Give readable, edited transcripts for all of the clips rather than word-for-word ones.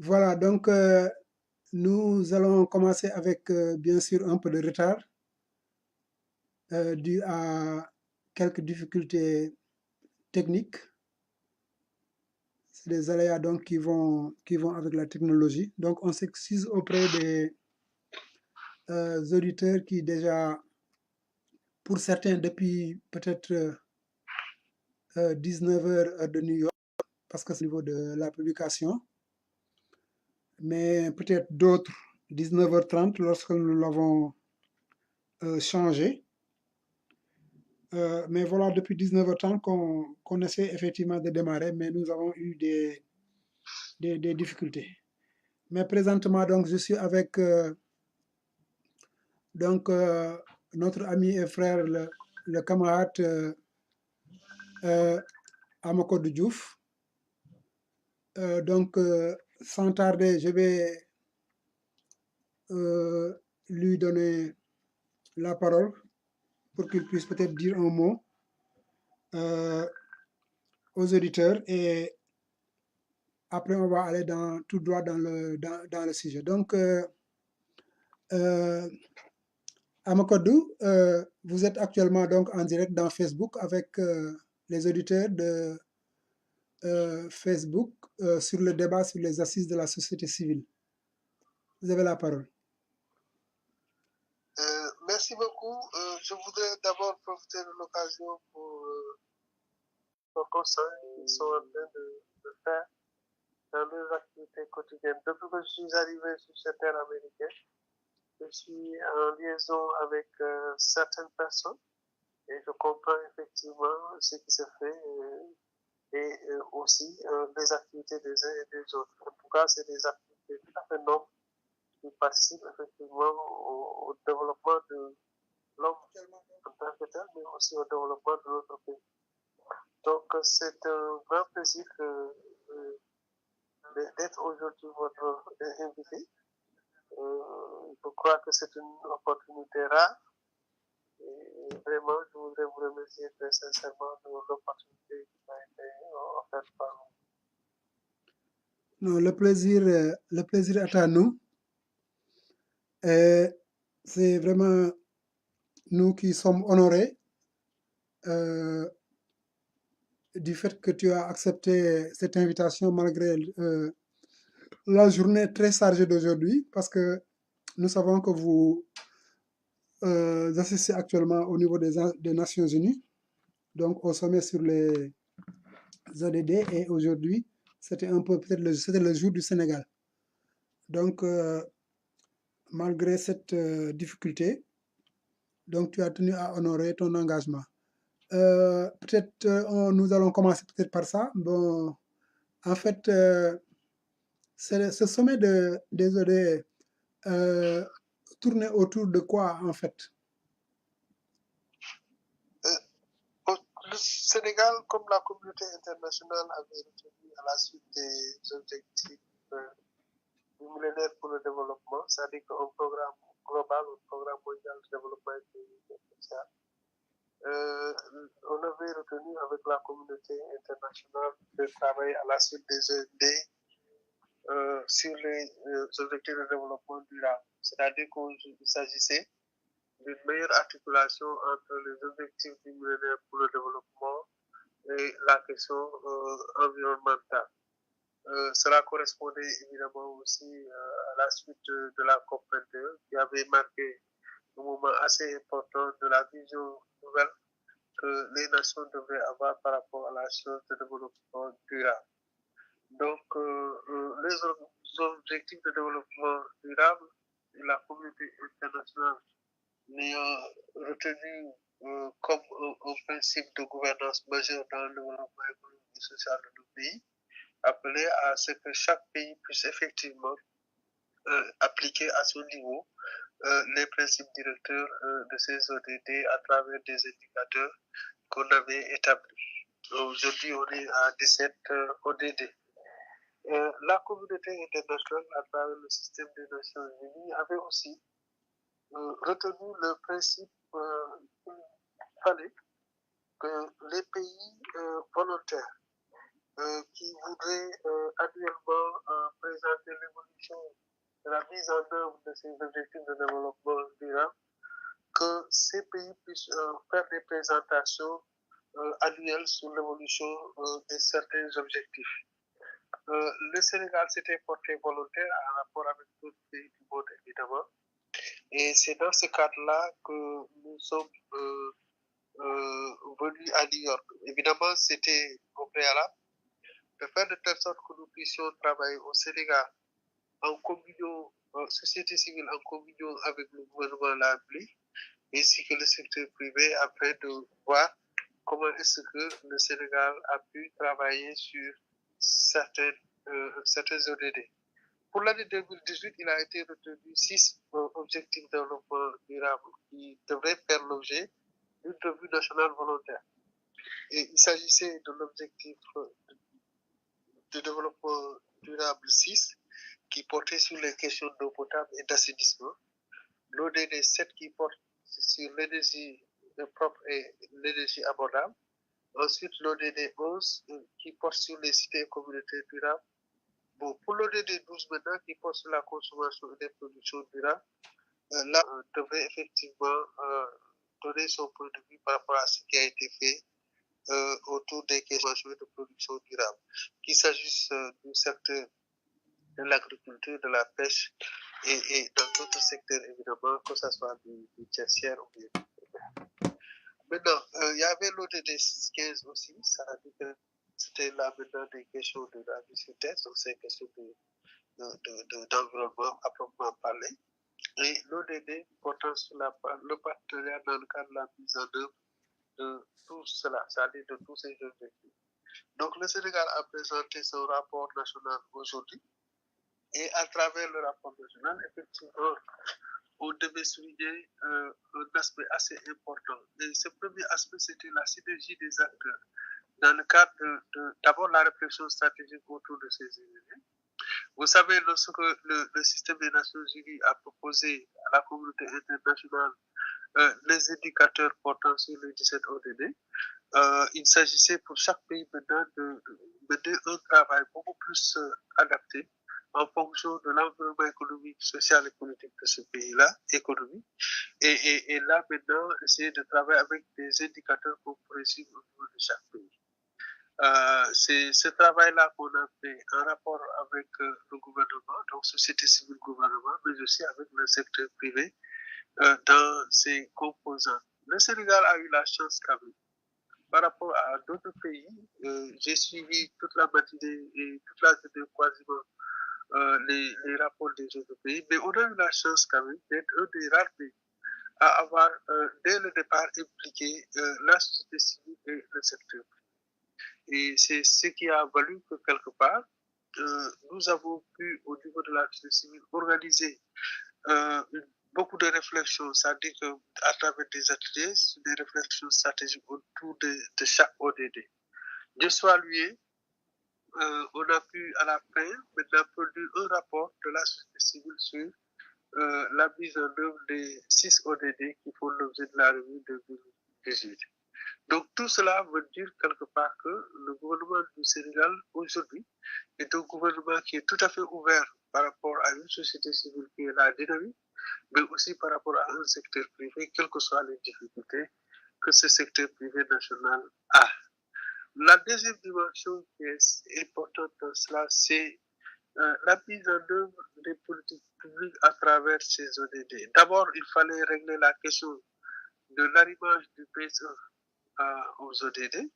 Voilà, donc nous allons commencer avec bien sûr un peu de retard dû à quelques difficultés techniques. C'est des aléas donc qui vont avec la technologie. Donc on s'excuse auprès des auditeurs qui déjà, pour certains depuis peut-être 19 heures heure de New York, parce que c'est au niveau de la publication, mais peut-être d'autres 19h30 lorsque nous l'avons changé. Mais voilà, depuis 19h30 qu'on essaie effectivement de démarrer, mais nous avons eu des difficultés. Mais présentement, donc, je suis avec donc, notre ami et frère, le camarade Amakodou Diouf. Donc, sans tarder, je vais lui donner la parole pour qu'il puisse peut-être dire un mot aux auditeurs et après on va aller tout droit dans le sujet. Donc, Amakodou, vous êtes actuellement donc en direct dans Facebook avec les auditeurs de Facebook sur le débat sur les assises de la société civile. Vous avez la parole. Merci beaucoup. Je voudrais d'abord profiter de l'occasion pour nos conseils qu'ils sont en train de faire dans leurs activités quotidiennes. Depuis que je suis arrivé sur cette terre américaine, je suis en liaison avec certaines personnes et je comprends effectivement ce qui se fait et aussi les activités des uns et des autres. En tout cas, c'est des activités tout à fait nobles qui participent effectivement au développement de l'homme en tant que tel, mais aussi au développement de notre pays. Donc, c'est un grand plaisir d'être aujourd'hui votre invité. Je crois que c'est une opportunité rare et vraiment, je voudrais vous remercier très sincèrement de l'opportunité qui m'a été offerte par vous. Non, le plaisir est à nous. Et c'est vraiment nous qui sommes honorés du fait que tu as accepté cette invitation malgré la journée très chargée d'aujourd'hui, parce que nous savons que vous assistez actuellement au niveau des Nations Unies, donc au sommet sur les ODD, et aujourd'hui, c'était un peu peut-être c'était le jour du Sénégal. Donc, malgré cette difficulté, donc tu as tenu à honorer ton engagement. Peut-être nous allons commencer peut-être par ça. Bon, en fait, ce sommet des ODD tournait autour de quoi en fait? Le Sénégal, comme la communauté internationale, avait retenu à la suite des objectifs du millénaire pour le développement, c'est-à-dire qu'un programme global, un programme mondial de développement économique et social. On avait retenu avec la communauté internationale de travailler à la suite des OMD sur les objectifs de développement durable. C'est-à-dire qu'il s'agissait d'une meilleure articulation entre les objectifs du millénaire pour le développement et la question environnementale. Cela correspondait évidemment aussi à la suite de la COP21 qui avait marqué un moment assez important de la vision nouvelle que les nations devraient avoir par rapport à la chose de développement durable. Donc, les objectifs de développement durable et la communauté internationale l'ayant retenu comme un principe de gouvernance majeur dans le développement économique et social de nos pays, appelé à ce que chaque pays puisse effectivement appliquer à son niveau les principes directeurs de ces ODD à travers des indicateurs qu'on avait établis. Aujourd'hui, on est à 17 ODD. La communauté internationale, à travers le système des Nations Unies, avait aussi retenu le principe qu'il fallait que les pays volontaires qui voudraient annuellement présenter l'évolution de la mise en œuvre de ces objectifs de développement durable, que ces pays puissent faire des présentations annuelles sur l'évolution de certains objectifs. Le Sénégal s'était porté volontaire en rapport avec d'autres pays du monde, évidemment. Et c'est dans ce cadre-là que nous sommes venus à New York. Évidemment, c'était au préalable de faire de telle sorte que nous puissions travailler au Sénégal en communion, société civile en communion avec le gouvernement Labli, ainsi que le secteur privé, afin de voir comment est-ce que le Sénégal a pu travailler sur certaines ODD. Pour l'année 2018, il a été retenu 6 objectifs de développement durable qui devraient faire l'objet d'une revue nationale volontaire. Et il s'agissait de l'objectif de développement durable 6 qui portait sur les questions d'eau potable et d'assainissement, l'ODD 7 qui porte sur l'énergie propre et l'énergie abordable, ensuite l'ODD 11 qui porte sur les cités et communautés durables. Bon, pour l'ODD 12 maintenant qui porte sur la consommation et les productions durables, là, on devrait effectivement donner son point de vue par rapport à ce qui a été fait autour des questions de production durable, qu'il s'agisse du secteur de l'agriculture, de la pêche et dans d'autres secteurs évidemment, que ce soit du tertiaire ou bien. Maintenant, il y avait l'ODD 15 aussi, ça a dit que c'était là maintenant des questions de la vie sur terre, donc c'est une question d'environnement à proprement parler. Et l'ODD portant sur le partenariat dans le cadre de la mise en œuvre de tout cela, c'est-à-dire de tous ces objectifs. Donc le Sénégal a présenté son rapport national aujourd'hui et à travers le rapport national, effectivement, on devait souligner un aspect assez important. Et ce premier aspect, c'était la synergie des acteurs dans le cadre d'abord la réflexion stratégique autour de ces éléments. Vous savez, lorsque le système des Nations Unies a proposé à la communauté internationale les indicateurs portant sur les 17 ODD, il s'agissait pour chaque pays maintenant de mener un travail beaucoup plus adapté en fonction de l'environnement économique, social et politique de ce pays-là, économique. Et là, maintenant, essayer de travailler avec des indicateurs compréhensibles au niveau de chaque pays. C'est ce travail-là qu'on a fait en rapport avec le gouvernement, donc société civile gouvernement, mais aussi avec le secteur privé dans ses composants. Le Sénégal a eu la chance quand même. Par rapport à d'autres pays, j'ai suivi toute la matinée et toute la journée quasiment les rapports des autres pays, mais on a eu la chance quand même d'être un des rares pays à avoir dès le départ impliqué la société civile et le secteur privé. Et c'est ce qui a valu que quelque part, nous avons pu, au niveau de la société civile, organiser beaucoup de réflexions, c'est-à-dire qu'à travers des ateliers, des réflexions stratégiques autour de chaque ODD. De soit lui, on a pu à la fin maintenant produire un rapport de la société civile sur la mise en œuvre des 6 ODD qui font l'objet de la revue de 2018. Donc tout cela veut dire quelque part que le gouvernement du Sénégal aujourd'hui est un gouvernement qui est tout à fait ouvert par rapport à une société civile qui est la dynamique, mais aussi par rapport à un secteur privé, quelles que soient les difficultés que ce secteur privé national a. La deuxième dimension qui est importante dans cela, c'est la mise en œuvre des politiques publiques à travers ces ODD. D'abord, il fallait régler la question de l'arrimage du PSE aux ODD,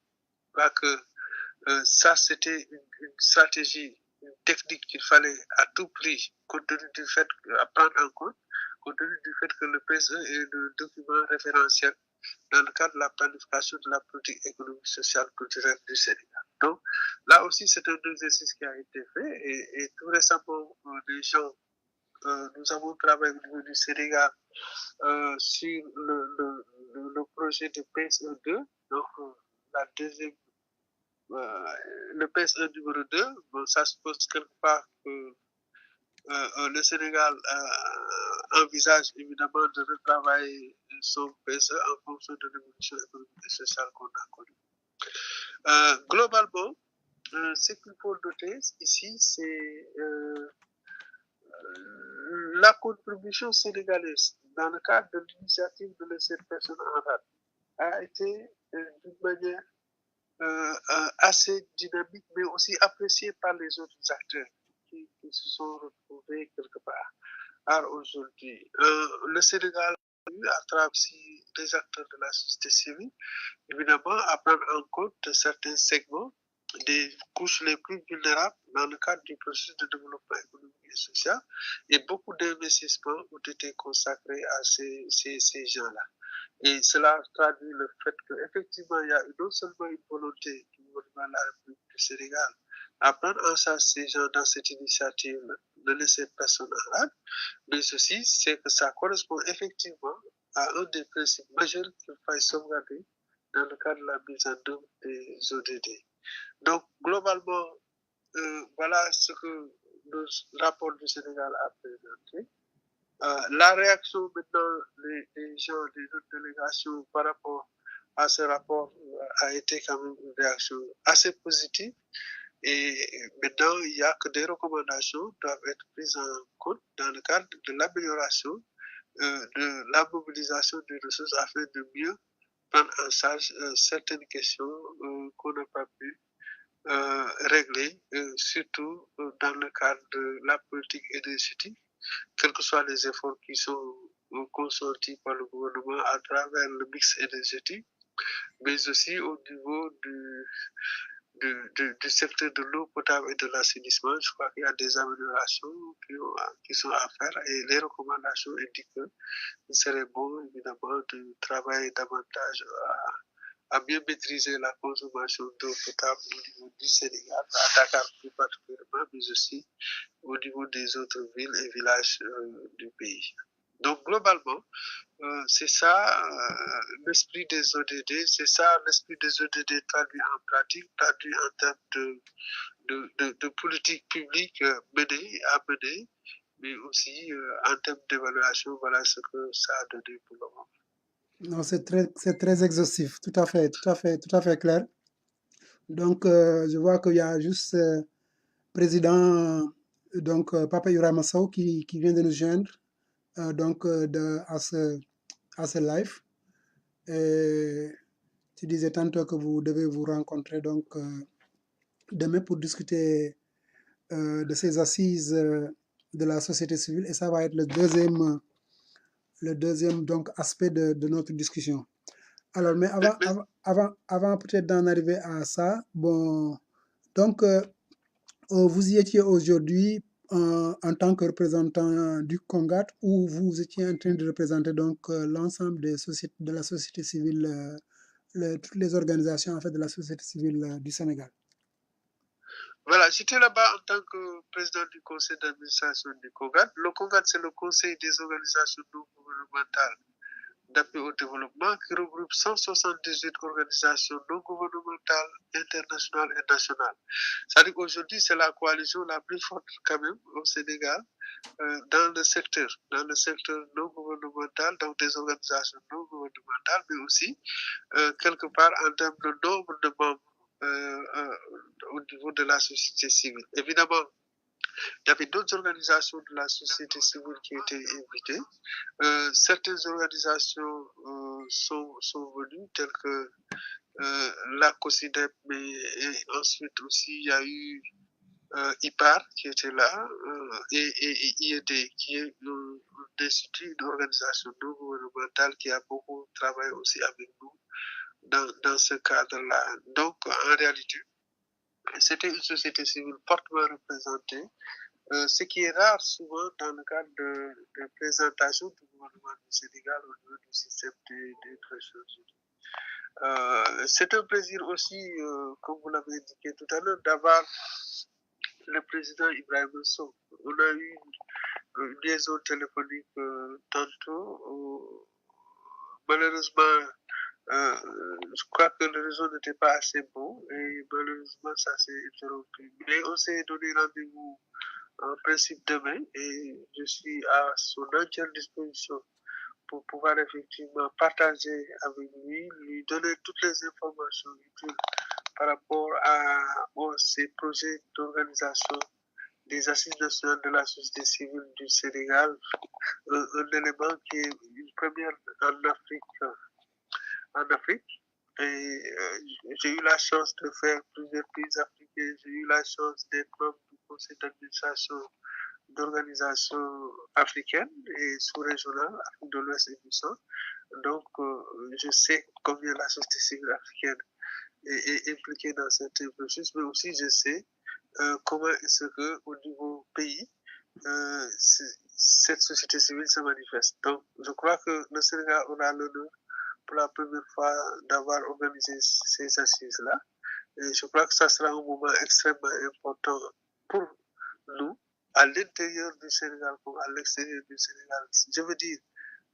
parce que ça, c'était une stratégie, une technique qu'il fallait à tout prix, compte tenu du fait, à prendre en compte, compte tenu du fait que le PSE est le document référentiel dans le cadre de la planification de la politique économique, sociale, culturelle du Sénégal. Donc, là aussi, c'est un exercice qui a été fait et tout récemment, les gens, nous avons travaillé au niveau du Sénégal sur le projet de PSE2, donc la deuxième, le PSE numéro 2, bon, ça suppose quelque part que le Sénégal envisage évidemment de retravailler son PSE en fonction de l'évolution économique et sociale qu'on a connue. Globalement, ce qu'il faut noter ici, c'est la contribution sénégalaise dans le cadre de l'initiative de laisser personne en rade a été d'une manière assez dynamique, mais aussi appréciée par les autres acteurs qui se sont retrouvés quelque part. Alors aujourd'hui, le Sénégal a eu à travers des acteurs de la société civile, évidemment, à prendre en compte certains segments des couches les plus vulnérables dans le cadre du processus de développement économique et social, et beaucoup d'investissements ont été consacrés à ces gens-là. Et cela traduit le fait qu'effectivement, il y a non seulement une volonté du gouvernement de la République du Sénégal à prendre en charge ces gens dans cette initiative de laisser personne en rade, mais aussi c'est que ça correspond effectivement à un des principes majeurs qu'il faille sauvegarder dans le cadre de la mise en œuvre des ODD. Donc, globalement, voilà ce que le rapport du Sénégal a présenté. La réaction maintenant des gens, des autres délégations par rapport à ce rapport a été quand même une réaction assez positive. Et maintenant, il n'y a que des recommandations qui doivent être prises en compte dans le cadre de l'amélioration de la mobilisation des ressources afin de mieux prendre en charge certaines questions qu'on n'a pas pu régler, surtout dans le cadre de la politique énergétique, quels que soient les efforts qui sont consentis par le gouvernement à travers le mix énergétique, mais aussi au niveau du secteur de l'eau potable et de l'assainissement. Je crois qu'il y a des améliorations qui sont à faire et les recommandations indiquent qu'il serait bon, évidemment, de travailler davantage à mieux maîtriser la consommation d'eau potable au niveau du Sénégal, à Dakar plus particulièrement, mais aussi au niveau des autres villes et villages du pays. Donc, globalement, c'est ça l'esprit des ODD, c'est ça l'esprit des ODD traduit en pratique, traduit en termes de politique publique menée, à mener, mais aussi en termes d'évaluation, voilà ce que ça a donné pour le moment. Non, c'est très exhaustif, tout à fait clair. Donc, je vois qu'il y a juste président Papa Ibrahima Sow qui vient de nous joindre à ce live. Et tu disais tantôt que vous devez vous rencontrer demain pour discuter de ces assises de la société civile et ça va être le deuxième donc, aspect de notre discussion. Alors, mais avant peut-être d'en arriver à ça, bon, donc vous y étiez aujourd'hui en tant que représentant du CONGAT où vous étiez en train de représenter donc l'ensemble de la société civile, toutes les organisations en fait de la société civile du Sénégal. Voilà, j'étais là-bas en tant que président du conseil d'administration du CONGAT. Le CONGAT, c'est le conseil des organisations non gouvernementales d'appui au développement qui regroupe 178 organisations non gouvernementales, internationales et nationales. C'est-à-dire qu'aujourd'hui, c'est la coalition la plus forte quand même au Sénégal dans le secteur non gouvernemental, donc des organisations non gouvernementales, mais aussi quelque part en termes de nombre de membres au niveau de la société civile. Évidemment, il y avait d'autres organisations de la société civile qui étaient invitées. Certaines organisations sont venues, telles que la COSIDEP, mais ensuite aussi il y a eu IPAR qui était là, et IED qui est une organisation non gouvernementale qui a beaucoup travaillé aussi avec nous dans ce cadre-là. Donc, en réalité, c'était une société civile fortement représentée, ce qui est rare souvent dans le cadre de présentation du gouvernement du Sénégal au niveau du système des Nations Unies. C'est un plaisir aussi, comme vous l'avez indiqué tout à l'heure, d'avoir le président Ibrahim Sow. On a eu une liaison téléphonique tantôt. Malheureusement, je crois que le réseau n'était pas assez bon et malheureusement ça s'est interrompu. Mais on s'est donné rendez-vous en principe demain et je suis à son entière disposition pour pouvoir effectivement partager avec lui donner toutes les informations utiles par rapport à ces projets d'organisation des assises nationales de la société civile du Sénégal, un élément qui est une première en Afrique. Et j'ai eu la chance de faire plusieurs pays africains. J'ai eu la chance d'être membre du conseil d'administration d'organisations africaines et sous-régionales, Afrique de l'Ouest et du Centre. Donc, je sais combien la société civile africaine est impliquée dans certains processus, mais aussi je sais comment est-ce que au niveau pays, cette société civile se manifeste. Donc, je crois que le Sénégal aura l'honneur pour la première fois d'avoir organisé ces assises-là. Et je crois que ça sera un moment extrêmement important pour nous, à l'intérieur du Sénégal comme à l'extérieur du Sénégal. Je veux dire,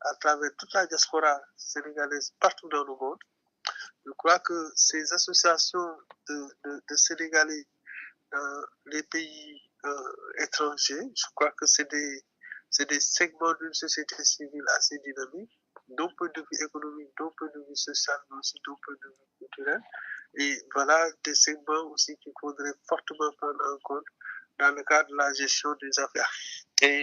à travers toute la diaspora sénégalaise partout dans le monde. Je crois que ces associations de Sénégalais dans les pays étrangers, je crois que c'est des segments d'une société civile assez dynamique, d'un point de vue économique, d'un point de vue social, mais aussi d'un point de vue culturel. Et voilà des segments aussi qu'il faudrait fortement prendre en compte dans le cadre de la gestion des affaires. Et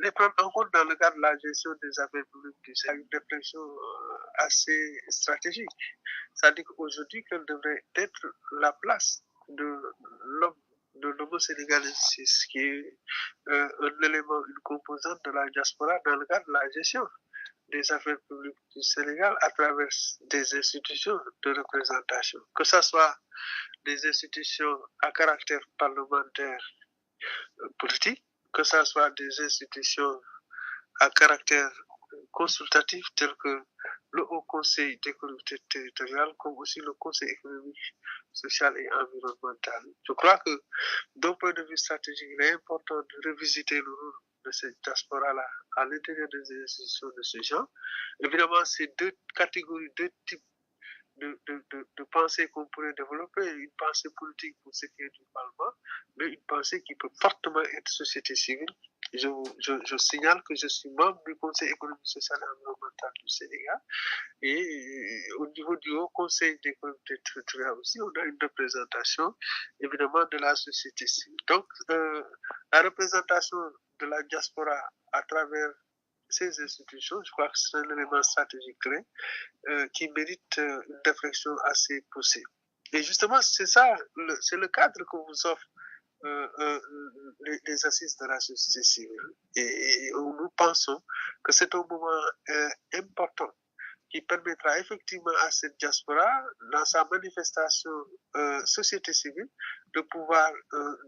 les prendre en compte dans le cadre de la gestion des affaires publiques, c'est une réflexion assez stratégique. C'est-à-dire qu'aujourd'hui, quelle devrait être la place de l'homme, de l'homo sénégalais, ce qui est un élément, une composante de la diaspora dans le cadre de la gestion des affaires publiques du Sénégal à travers des institutions de représentation, que ce soit des institutions à caractère parlementaire politique, que ce soit des institutions à caractère consultatif tels que le Haut Conseil des collectivités territoriales, comme aussi le Conseil économique, social et environnemental. Je crois que d'un point de vue stratégique, il est important de revisiter le rôle de cette diaspora-là à l'intérieur des institutions de ce genre. Évidemment, c'est deux catégories, deux types de pensée qu'on pourrait développer, une pensée politique pour ce qui est du Parlement, mais une pensée qui peut fortement être société civile. Je signale que je suis membre du Conseil économique, social et environnemental du Sénégal et au niveau du Haut Conseil des collectivités territoriales aussi, on a une représentation évidemment de la société civile. Donc, la représentation de la diaspora à travers ces institutions, je crois que c'est un élément stratégique clé qui mérite une réflexion assez poussée. Et justement, c'est ça, c'est le cadre que vous offre les assises de la société civile. Et nous pensons que c'est un moment important qui permettra effectivement à cette diaspora, dans sa manifestation société civile, de pouvoir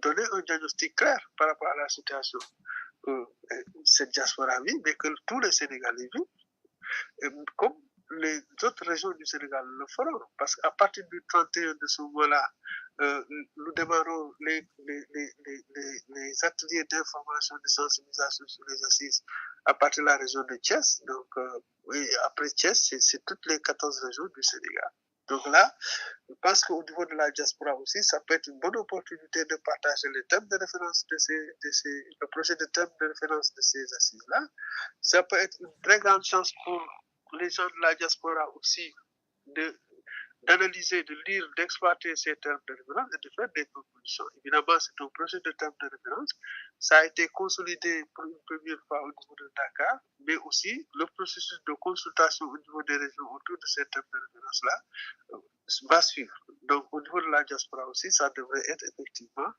donner un diagnostic clair par rapport à la situation que cette diaspora vit, mais que tous les Sénégalais vivent, comme les autres régions du Sénégal le feront. Parce qu'à partir du 31 de ce mois-là, nous démarrons les ateliers d'information et de sensibilisation sur les assises à partir de la région de Thiès. Donc, oui, après Thiès, c'est toutes les 14 régions du Sénégal. Donc là, je pense qu'au niveau de la diaspora aussi, ça peut être une bonne opportunité de partager les thèmes de référence le projet de thème de référence de ces assises-là. Ça peut être une très grande chance pour les gens de la diaspora aussi d'analyser, de lire, d'exploiter ces termes de référence et de faire des propositions. Évidemment, c'est un projet de termes de référence. Ça a été consolidé pour une première fois au niveau de Dakar, mais aussi le processus de consultation au niveau des régions autour de ces termes de référence-là va suivre. Donc, au niveau de la diaspora aussi, ça devrait être effectivement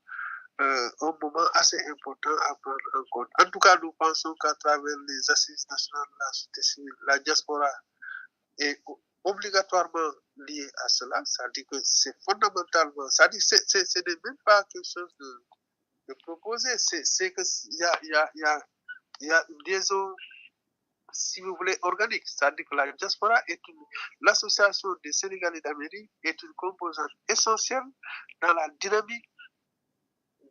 un moment assez important à prendre en compte. En tout cas, nous pensons qu'à travers les assises nationales de la société civile, la diaspora est obligatoirement liée à cela. Ça dit que c'est fondamentalement, ça dit que ce n'est même pas quelque chose de proposer, c'est qu'il y a une liaison, si vous voulez, organique. C'est-à-dire que la diaspora est l'association des Sénégalais d'Amérique est une composante essentielle dans la dynamique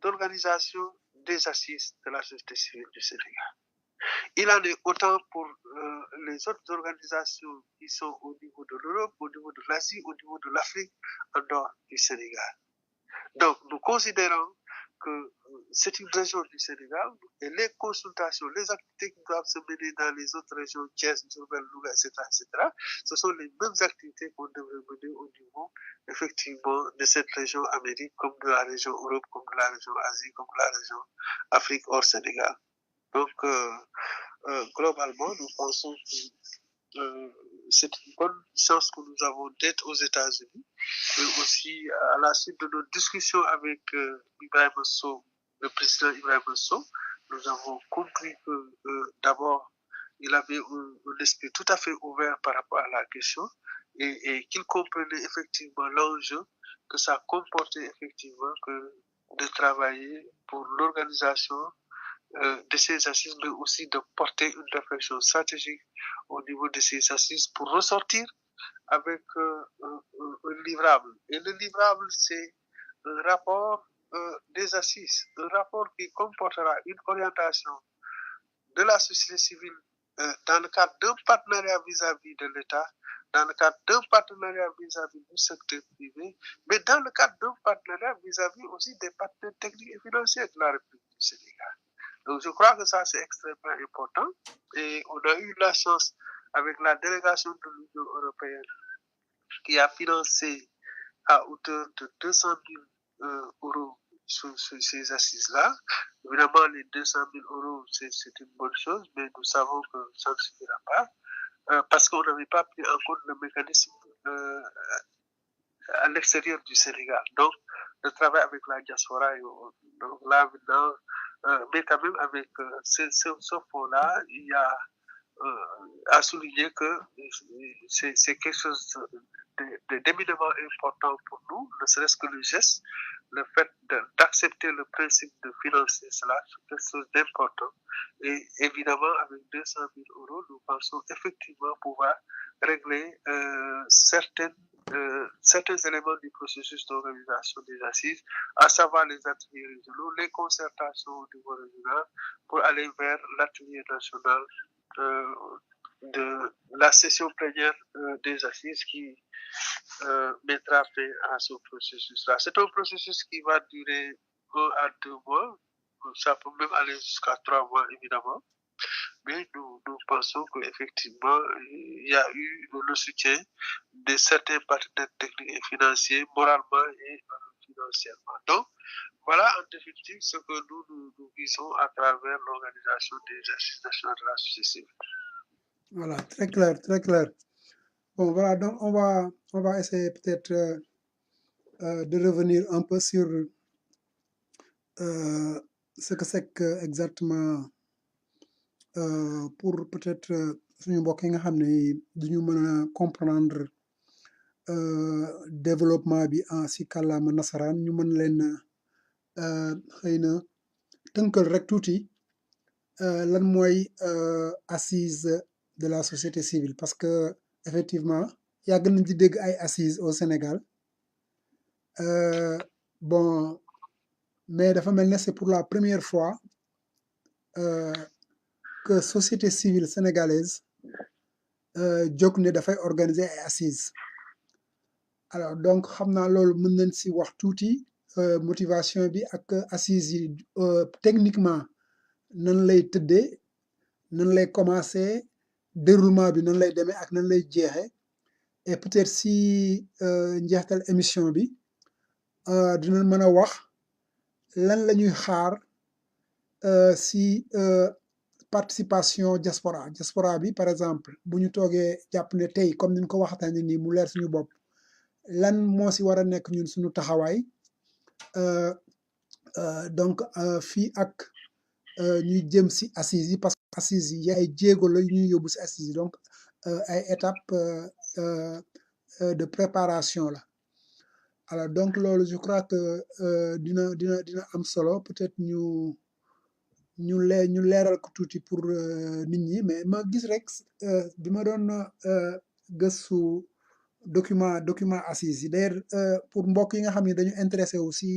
d'organisation des assises de la société civile du Sénégal. Il en est autant pour les autres organisations qui sont au niveau de l'Europe, au niveau de l'Asie, au niveau de l'Afrique, en dehors du Sénégal. Donc, nous considérons que c'est une région du Sénégal et les consultations, les activités qui doivent se mener dans les autres régions, Thiès, Diourbel, Louga, etc., ce sont les mêmes activités qu'on devrait mener au niveau, effectivement, de cette région Amérique, comme de la région Europe, comme de la région Asie, comme de la région Afrique hors Sénégal. Donc, globalement, nous pensons que c'est une bonne chance que nous avons d'être aux États-Unis, et aussi à la suite de nos discussions avec Ibrahim Sow, le président Ibrahim Sow, nous avons compris que d'abord, il avait un esprit tout à fait ouvert par rapport à la question et qu'il comprenait effectivement l'enjeu que ça comportait effectivement que de travailler pour l'organisation de ces assises, mais aussi de porter une réflexion stratégique au niveau de ces assises pour ressortir avec un livrable. Et le livrable, c'est un rapport des assises, un rapport qui comportera une orientation de la société civile dans le cadre d'un partenariat vis-à-vis de l'État, dans le cadre d'un partenariat vis-à-vis du secteur privé, mais dans le cadre d'un partenariat vis-à-vis aussi des partenaires techniques et financiers de la République du Sénégal. Donc, je crois que ça, c'est extrêmement important. Et on a eu la chance, avec la délégation de l'Union européenne, qui a financé à hauteur de 200 000 euros sur ces assises-là. Évidemment, les 200 000 euros, c'est une bonne chose, mais nous savons que ça ne suffira pas, parce qu'on n'avait pas pris en compte le mécanisme à l'extérieur du Sénégal. Donc, le travail avec la diaspora, donc là maintenant, mais quand même avec ce fonds-là, il y a à souligner que c'est quelque chose d'éminemment important pour nous, ne serait-ce que le geste, le fait d'accepter le principe de financer cela, c'est quelque chose d'important. Et évidemment, avec 200 000 euros, nous pensons effectivement pouvoir régler certains éléments du processus d'organisation des assises, à savoir les ateliers régionaux, les concertations au niveau régional, pour aller vers l'atelier national de la session plénière des assises qui mettra fin à ce processus-là. C'est un processus qui va durer 1 à 2 mois, ça peut même aller jusqu'à 3 mois évidemment, mais nous pensons qu'effectivement, il y a eu le soutien de certains partenaires techniques et financiers, moralement et financièrement. Donc, voilà en définitive ce que nous visons à travers l'organisation des assises nationales de la société civile. Voilà, très clair, très clair. Bon, voilà, donc on va essayer peut-être de revenir un peu sur ce que c'est que exactement pour peut-être suñu mbokk yi nga xam ne duñu mën a comprendre développement bi en si kàllaama nasaraan ñu mën leen xëy na tënkal rek tuuti lan mooy assise de la société civile parce que effectivement yàgg nañ di dégg ay assises au Sénégal bon mais dafa mel ne c'est pour la première fois que société civile sénégalaise jóg ne dafay organiser ay assises alors donc xam naa loolu mën nañ si wax tuuti motivation bi ak assises yi techniquement nan lay tëddee nan lay commencer déroulement bi nan lay demee ak nan lay jeexee et peut-être si njeextal émission bi dinañ mën a wax lan la ñuy xaar si participation diaspora bi par exemple bu ñu toogee jàpp ne tey comme ni ñu ko waxtaanee nii mu leer suñu bopp lan moo si war a nekk ñun suñu taxawaay donc fii ak ñuy jëm si assises yi parce que assises yi ay jéego la ñuy yóbbu si assises yi donc ay étapes de préparation la alors donc loolu je crois que dina am solo peut-être ñu leeral ko tuuti pour nit ñi mais ma gis rek bi ma doon gëstu document assises yi d'ailleurs pour mbokk yi nga xam ne dañu intéressé wu si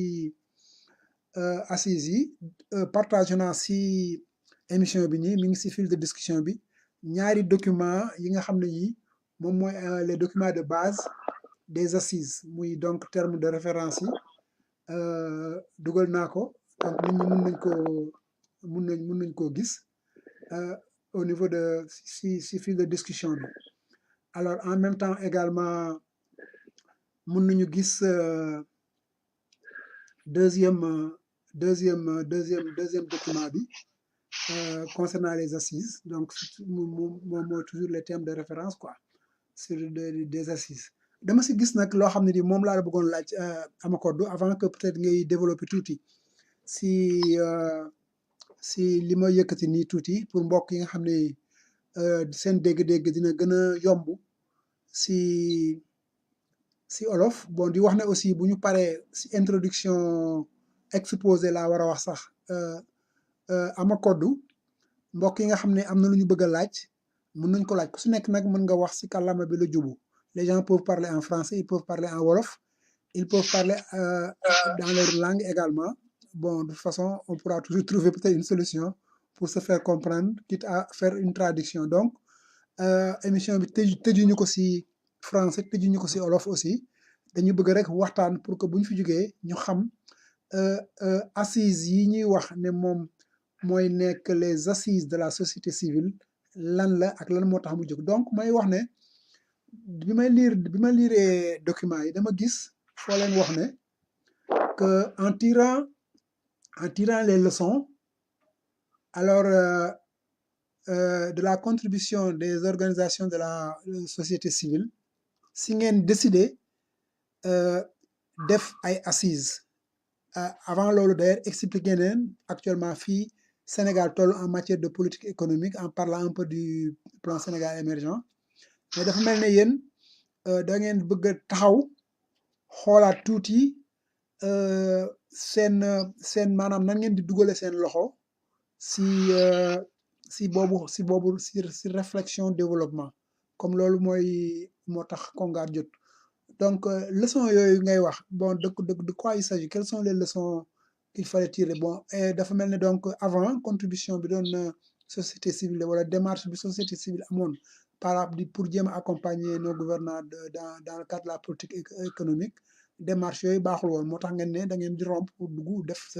assises yi partagé naa si émission bi nii mi ngi si fil de discussion bi ñaari document yi nga xam ne yi moom mooy les documents de base des assises muy donc terme de référence yi dugal naa ko donc nit ñi mun nañ koo gis au niveau de si fil de discussion bi. Alors en même temps également mun nañu gis deuxième document bi concernant les assises. Donc moom mooy toujours les thèmes de référence quoi sur des assises. dama si gis nag loo xam ne di moom laa la bëggoon laaj Amakodou avant que peut-être ngay développer tuuti si li ma yëkkati nii tuuti pour mbokk yi nga xam ne seen dégg-dégg dina gën a yomb si olof bon di wax ne aussi bu ñu paree si introduction exposé laa war a wax sax Amakodou mbokk yi nga xam ne am na lu ñu bëgg a laaj mën nañ ko laaj ku su nekk nag mën nga wax si kàllaama bi la jubu. Les gens peuvent parler en français, ils peuvent parler en wolof, ils peuvent parler dans leur langue également. Bon, de toute façon, on pourra toujours trouver peut-être une solution pour se faire comprendre, quitte à faire une traduction. Donc, émission bi tëjuñu ko si français tëjuñu ko si wolof aussi dañu bëgg rek waxtaan pour que bu ñu fi jógee ñu xam assises yi ñuy wax ne moom mooy nekk les assises de la société civile lan la ak lan moo tax mu jóg. Donc may wax ne bi ma liiree document yi dama gis foo leen wax ne que en tirant les leçons alors de la contribution des organisations de la société civile si ngeen décider def ay assises avant loolu d'ailleurs expliqué neen actuellement fii Sénégal toll en matière de politique économique en parlant un peu du plan Sénégal émergent mais dafa mel ne yéen da ngeen bëgg a taxaw xoolaat tuuti seen maanaam nan ngeen di dugale seen loxo si réflexion développement comme loolu moo tax Kongar jot donc leçon yooyu ngay wax bon de quoi il s'agit, quelles sont les leçons qu'il fallait tirer bon et dafa mel ne donc avant contribution bi doon société civile wala démarche bi société civile amoon pour jéem a accompagner nos gouvernants dans le cadre de la politique économique démarche yooyu baaxul woon moo tax ngeen ne da ngeen di romp pour dugg def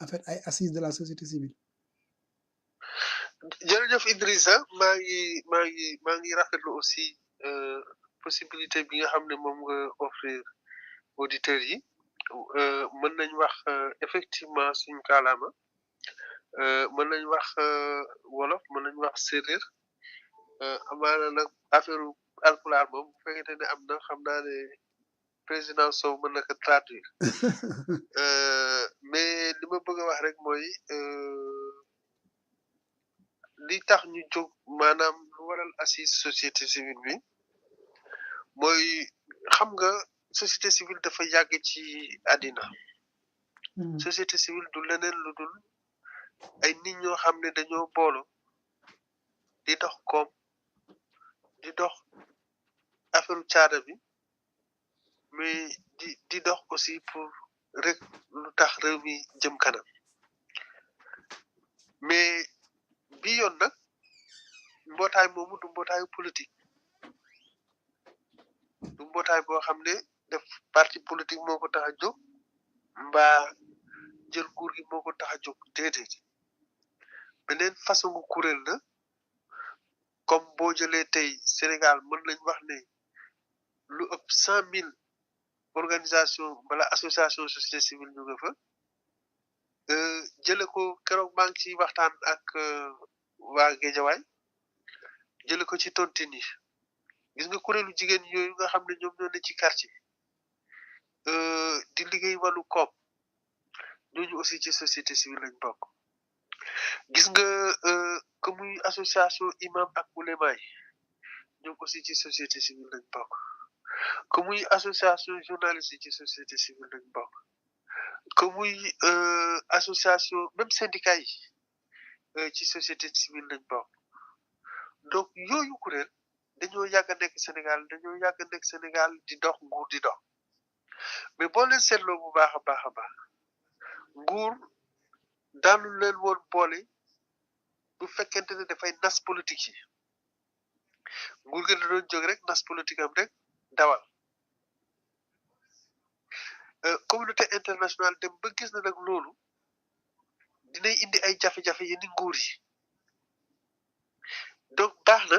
en fait ay assises de la société civile. jërëjëf Idrissa maa ngi rafetlu aussi possibilité bi nga xam ne moom nga offrir auditeurs yi mën nañ wax effectivement suñu kaalaama mën nañ wax wolof mën nañ wax séeréer amaana nag affaire alpulaar moom bu fekkente ne am na xam naa ne président Sow mën na ko traduire mais li ma bëgg a wax rek mooy li tax ñu jóg maanaam lu waral assise société civile bi mooy xam nga société civile dafa yàgg ci àddina société civile du leneen lu dul ay nit ñoo xam ne dañoo boolo di dox koom di dox affaire caada bi mais di dox aussi pour rek lu tax réew mi jëm kanam mais bi yoon nag mbootaay moomu du mbootaayu politique du mbootaay boo xam ne def parti politique moo ko tax a jóg mbaa jël nguur gi moo ko tax a jóg déedéet beneen façon gu kuréel la comme boo jëlee tey Sénégal mën nañ wax ne lu ëpp 100,000 organisation wala association société civile ñu nga fa jële ko keroog maa ngi ci waxtaan ak waa Géejawaay jële ko ci tontine yi gis nga kuréelu jigéen yooyu nga xam ne ñoom ñoo ne ci quartier di liggéey wàllu koom ñooñu aussi ci société civile lañ bokk gis nga que muy association imam ak ulema yi ñoom aussi ci société civile lañ bokk que muy association journaliste yi ci société civile lañ bokk que muy association même syndicat yi ci société civile lañ bokk donc yooyu kuréel dañoo yàgg a nekk Sénégal di dox nguur di dox mais boo leen seetloo bu baax a baax nguur daanu leen woon boole bu fekkente ne dafay nas politique yi nguur gi da doon jóg rek nas politique am rek dawal communauté internationale dem ba gis na nag loolu dinay indi ay jafe-jafe yenn nguur yi donc baax na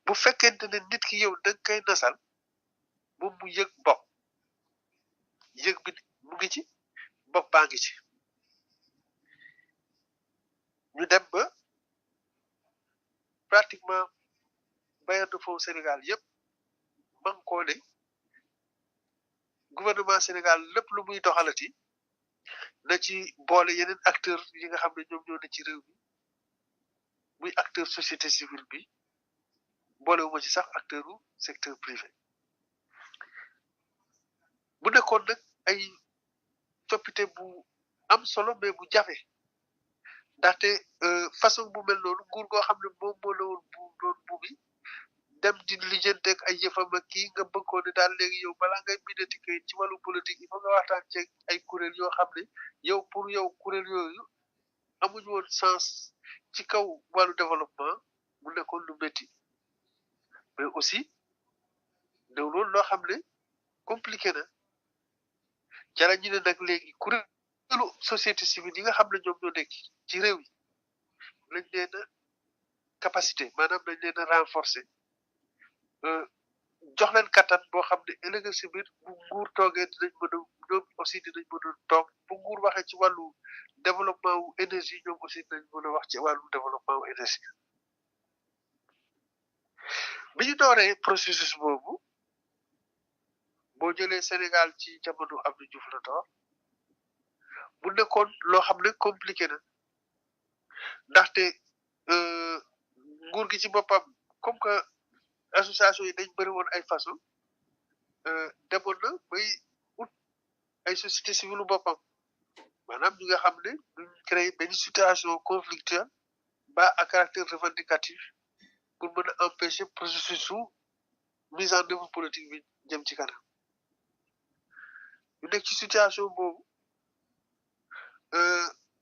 bu fekkente ne nit ki yow da nga koy nasal moom mu yëg bopp yëg bi mu ngi ci bopp baa ngi ci ñu dem ba pratiquement bailleurs de fonds Sénégal yëpp man koo ne gouvernement Sénégal lépp lu muy doxalati na ci boole yeneen acteurs yi nga xam ne ñoom ñoo ne ci réew mi muy acteur société civile bi boolewuma ci sax acteuru secteur privé bu nekkoon nag ay coppite bu am solo mais bu jafe ndaxte façon bu mel noonu nguur goo xam ne moom moo la woon bu doon bu bi dem di lijjanteeg ay yëfam ak kii nga bëggoon ne daal léegi yow balaa ngay bindati kayit ci wàllu politique il faut nga waxtaan ceeg ay kuréel yoo xam ne yow pour yow kuréel yooyu amuñu woon sens ci kaw wàllu développement mu nekkoon lu métti mais aussi néew loolu loo xam ne compliqué na jara ñu ne nag léegi kuréelu société civile yi nga xam ne ñoom ñoo nekk ci réew yi lañ leen a capacité maanaam lañ leen a renforcer jox leen kattan boo xam ne ëllëg si biir bu nguur toogee dinañ mën a ñoom aussi dinañ mën a toog bu nguur waxee ci wàllu développement wu énergie ñoom aussi dinañ mën a wax ci wàllu développement wu énergie bi ñu dooree processus boobu boo jëlee Sénégal ci jamono Abdou Diouf la door bu nekkoon loo xam ne compliqué na ndaxte nguur gi ci boppam comme que association yi dañ bëri woon ay façon demoon na bay ut ay société civile boppam maanaam ñi nga xam ne duñ créer benn situation conflictuelle ba à caractère revendicatif pour mën a empêcher processus su mise en œuvre politique bi jëm ci kanam ñu nekk ci situation boobu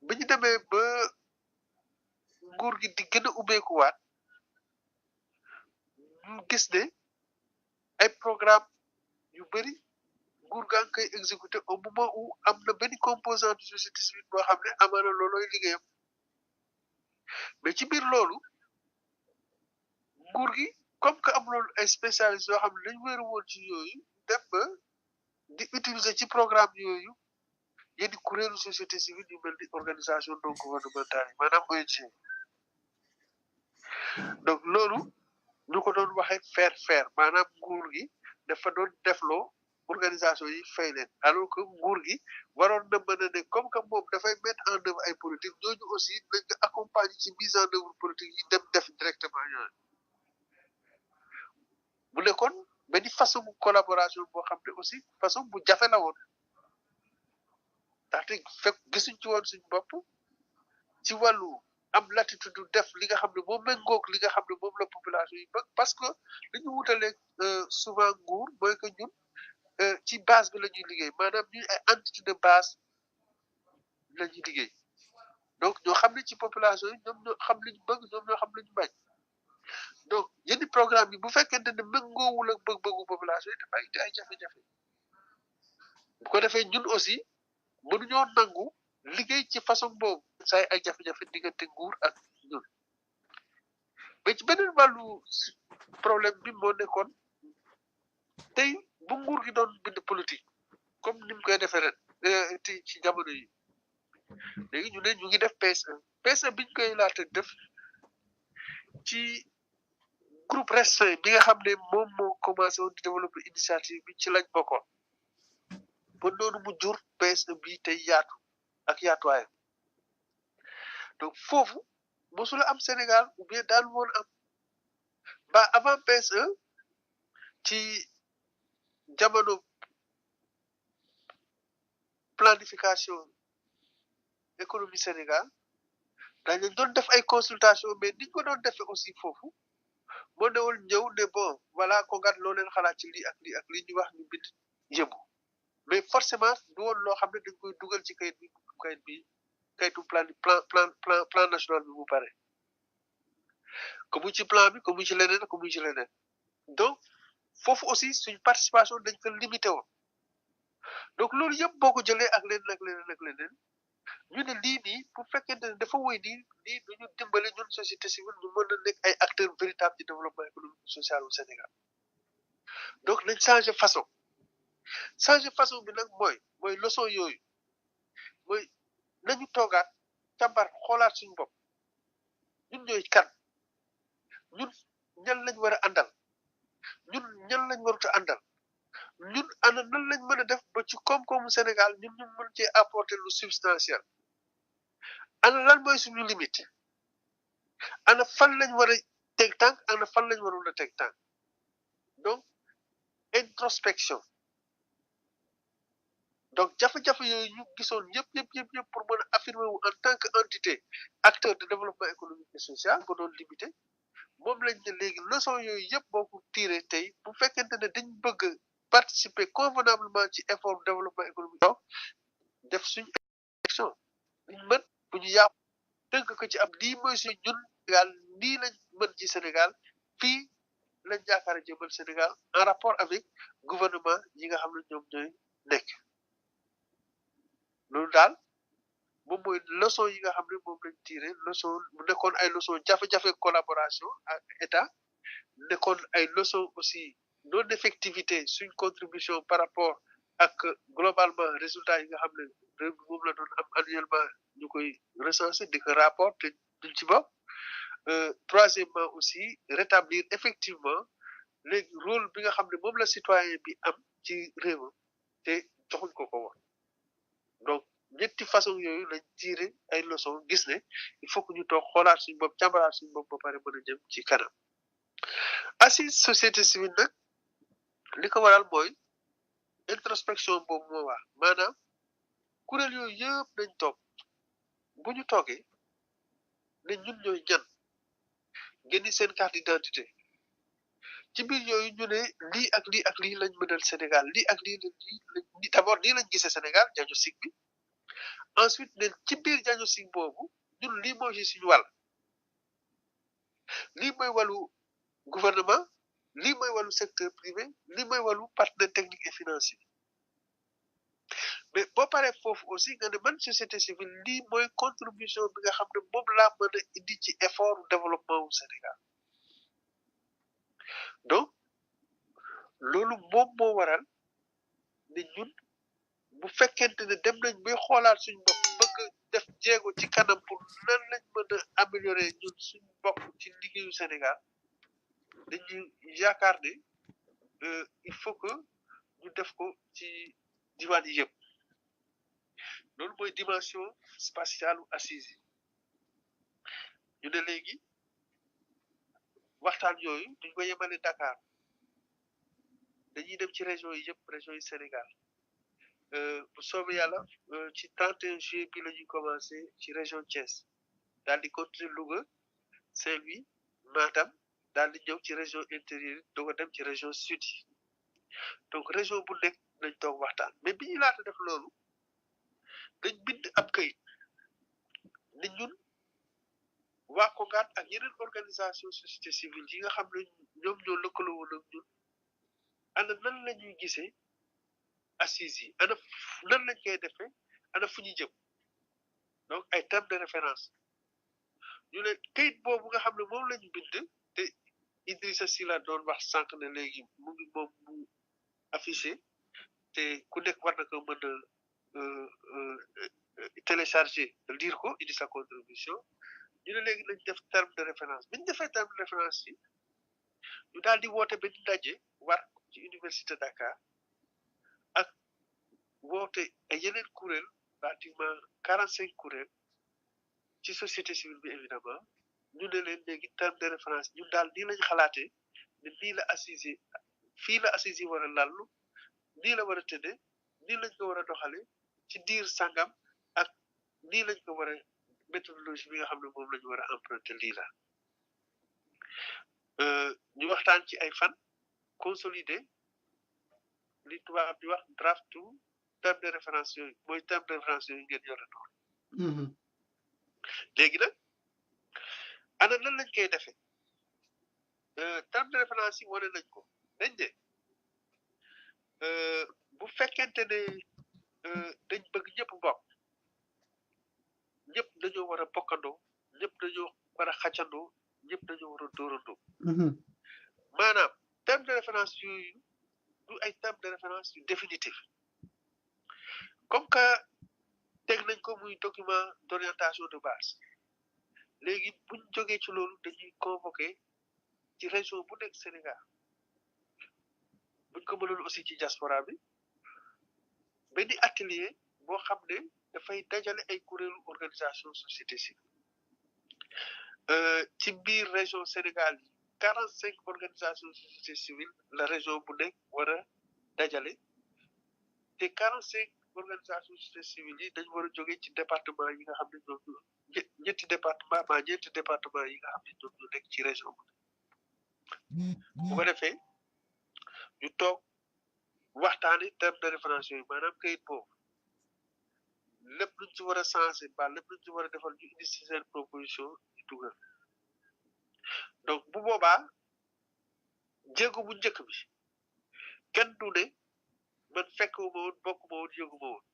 bi ñu demee ba nguur gi di gën a ubbeekuwaat ñu gis ne ay programme yu bëri nguur gaa ngi koy exécuter au moment où am na benn composant de société civile boo xam ne amaana loolooy liggéeyam mais ci biir loolu nguur gi comme que am loolu ay spécialistes yoo xam ne dañ wéeru woon ci yooyu dem ba di utiliser ci programme yooyu yenn kuréelu société civile yu mel ni organisation non gouvernementale yi maanaam ONG donc loolu ñu ko doon waxee faire maanaam nguur gi dafa doon defloo organisation yi fay leen alors que nguur gi waroon na mën a ne comme que moom dafay mettre en œuvre ay politique ñooñu aussi nañ ko accompagner ci mise en œuvre politique yi dem def directement yooyu mu nekkoon benn façon collaboration boo xam ne aussi façon bu jafe la woon ndaxte fekk gisuñ ci woon suñ bopp ci wàllu am latitude def li nga xam ne moom méngoog li nga xam ne moom la population yi bëgg parce que li ñu wutalee souvent nguur mooy que ñun ci base bi la ñuy liggéey maanaam ñuy ay entité de base la ñuy liggéey donc ñoo xam ne ci population yi ñoom ñoo xam li ñu bëgg ñoom ñoo xam li ñu bañ donc yenn programme yi bu fekkente ne méngoowul ak bëgg-bëggu population yi dafay indi ay jafe-jafe bu ko defee ñun aussi mënuñoo nangu liggéey ci façon boobu saay ay jafe-jafe diggante nguur ak ñun mais ci beneen wàllu problème bi moo nekkoon tey bu nguur gi doon bind politique comme ni mu koy defee ren ci jamono yi léegi ñu ne ñu ngi def PSE biñ koy laata def ci groupe restreint bi nga xam ne moom moo commencé woon di développer initiative bi ci lañ bokkoon ba noonu mu jur PSE bi tey yaatu ak yaatuwaayam donc foofu mosula am Sénégal ou bien daal woon am ba avant PSE ci jamono planification économie Sénégal dañu doon def ay consultation mais niñ ko doon defee aussi foofu moo newul ñëw ne bon voilà ko gat loo leen xalaat ci lii ak lii ak lii ñu wax ñu bind yëbu mais forcément du woon loo xam ne dañ koy dugal ci kayit bi kayitu plan national bi bu pare que mu ci plan bi que mu ci leneen donc foofu aussi suñ participation dañ ko limité woon donc loolu yëpp boo ko jëlee ak leneen ñu ne lii nii bu fekkente ne dafa woy nii lii duñu dimbale ñun société civile ñu mën a nekk ay acteurs véritables du développement économique et social au Sénégal donc nañ changer façon bi nag mooy leçon yooyu mooy nañu toogaat càmbar xoolaat suñu bopp ñun ñooy kan ñun ñan lañ war a àndal ñun ñan lañ warut a àndal ñun ana nan lañ mën a def ba ci koom-koomu Sénégal ñun ñu mën cee apporter lu substantiel ana lan mooy suñu limite ana fan lañ war a teg tànk ana fan lañ warul a teg tànk donc introspection donc jafe-jafe yooyu ñu gisoon yëpp pour mën a affirmer wu en tant que entité acteur de développement économique et social ba doon limité moom lañ ne léegi leçon yooyu yëpp boo ko tiré tey bu fekkente ne dañ bëgg participer convenablement ci effort développement économique def suñu action liñ mën bu ñu yàpp tënk ko ci am lii mooy suñu ñun Sénégal lii lañ mën ci Sénégal fii lañ yaakaar a jëmal Sénégal en rapport avec gouvernement yi nga xam ne ñoom ñooy nekk loolu daal moom mooy leçon yi nga xam ne moom lañ tiré leçon mu nekkoon ay leçon jafe-jafe collaboration ak état nekkoon ay leçon aussi non effectivité suñ contribution par rapport ak globalement résultat yi nga xam ne réew mi moom la doon am annuellement ñu koy recenser di ko rapport te duñ ci bopp troisièmement aussi rétablir effectivement léegi rôle bi nga xam ne moom la citoyen bi am ci réewam te joxuñ ko woon donc ñetti façon yooyu lañ tiré ay leçons gis ne il faut que ñu toog xoolaat suñu bopp càmbaraat suñu bopp ba pare mën a jëm ci kanam assise société civile nag li ko waral mooy introspection boobu moo wax maanaam kuréel yooyu yëpp nañ toog bu ñu toogee ne ñun ñooy ñan génni seen carte d'identité ci biir yooyu ñu ne lii ak lii ak lii lañ mënal Sénégal lii ak lii lii d'abord lii lañ gisee Sénégal diagnostic bi ensuite ne ci biir diagnostic boobu ñun lii mooy ci suñu wàll lii mooy wàllu gouvernement lii mooy wàllu secteur privé lii mooy wàllu partenaire technique et financier mais boo paree foofu aussi nga ne man société civile lii mooy contribution bi nga xam ne moom laa mën a indi ci effort développement wu Sénégal donc loolu moom moo waral ne ñun bu fekkente ne dem nañ bay xoolaat suñ bopp bëgg def jéego ci kanam pour nan lañ mën a améliorer ñun suñ bopp ci liggéeyu Sénégal dañuy yaakaar ne il faut que ñu def ko ci diwaan yi yëpp loolu mooy dimension spatiale ou assise yi ñu ne léegi waxtaan yooyu duñ ko yemale Dakar dañuy dem ci région yi yëpp région yi Sénégal bu soobee yàlla ci 31 juillet bi la ñuy commencé ci région Thiès daal di continuer Louga Saint-Louis Matam daal di ñëw ci région intérieure doog a dem ci région sud yi donc région bu nekk nañ toog waxtaan mais bi ñu laata def loolu dañ bind ab kayit ne ñun waa COGAT ak yeneen organisation société civile yi nga xam ne ñoom ñoo lëkkaloo woon ak ñun ana nan la ñuy gisee assises yi ana nan lañ koy defee ana fu ñu jëm donc ay termes de référence ñu ne kayit boobu nga xam ne moom la ñu bind te Idrissa Sylla doon wax sànq ne léegi mu ngi moom mu affiché te ku nekk war na ko mën a télécharger lire ko indi sa contribution ñu ne léegi lañ def terme de référence bi ñu defee terme de référence yi ñu daal di woote benn ndaje war ci université Dakar ak woote ay yeneen kuréel pratiquement 45 kuréel ci société civile bi évidemment ñu ne leen léegi terme de référence ñun daal nii lañ xalaatee ne nii la assise fii la assise yi war a lallu nii la war a tëdde nii lañ ko war a doxale ci diir sangam ak nii lañ ko war a méthodologie bi nga xam ne moom la ñu war a emprunter lii la ñu waxtaan ci ay fan consolider li tubaab di wax draft to terme de référence yooyu mooy terme de référence yooyu ngeen yore noonu léegi nag ana nan lañ koy defee terme de référence yi wane nañ ko dañ ne bu fekkente ne dañ bëgg ñëpp bokk dañoo war a bokkandoo ñëpp dañoo war a xàccandoo ñëpp dañoo war a dóorandoo maanaam terme de référence yooyu du ay terme de référence yu définitif comme que teg nañ ko muy document d'orientation de base léegi buñ jógee ci loolu dañuy convoqué ci région bu nekk Sénégal buñ ko mënoon aussi ci diaspora bi benn atelier boo xam ne dafay dajale ay kuréelu organisation société civile ci biir région Sénégal yi 45 organisations société civile la région bu nekk war a dajale te 45 organisations société civile yi dañ war a jógee ci département yi nga xam ne ñoom ñetti département yi nga xam ne ñoom ñu nekk ci région bu bu ko defee ñu toog waxtaani terme de référence yooyu maanaam kayit boobu lépp luñ ci war a sensé ba lépp luñ ci war a defal ñu indi ci seen proposition ñu dugal donc bu boobaa jéego bu njëkk bi kenn du ne man fekkuma woon bokkuma woon yëguma woon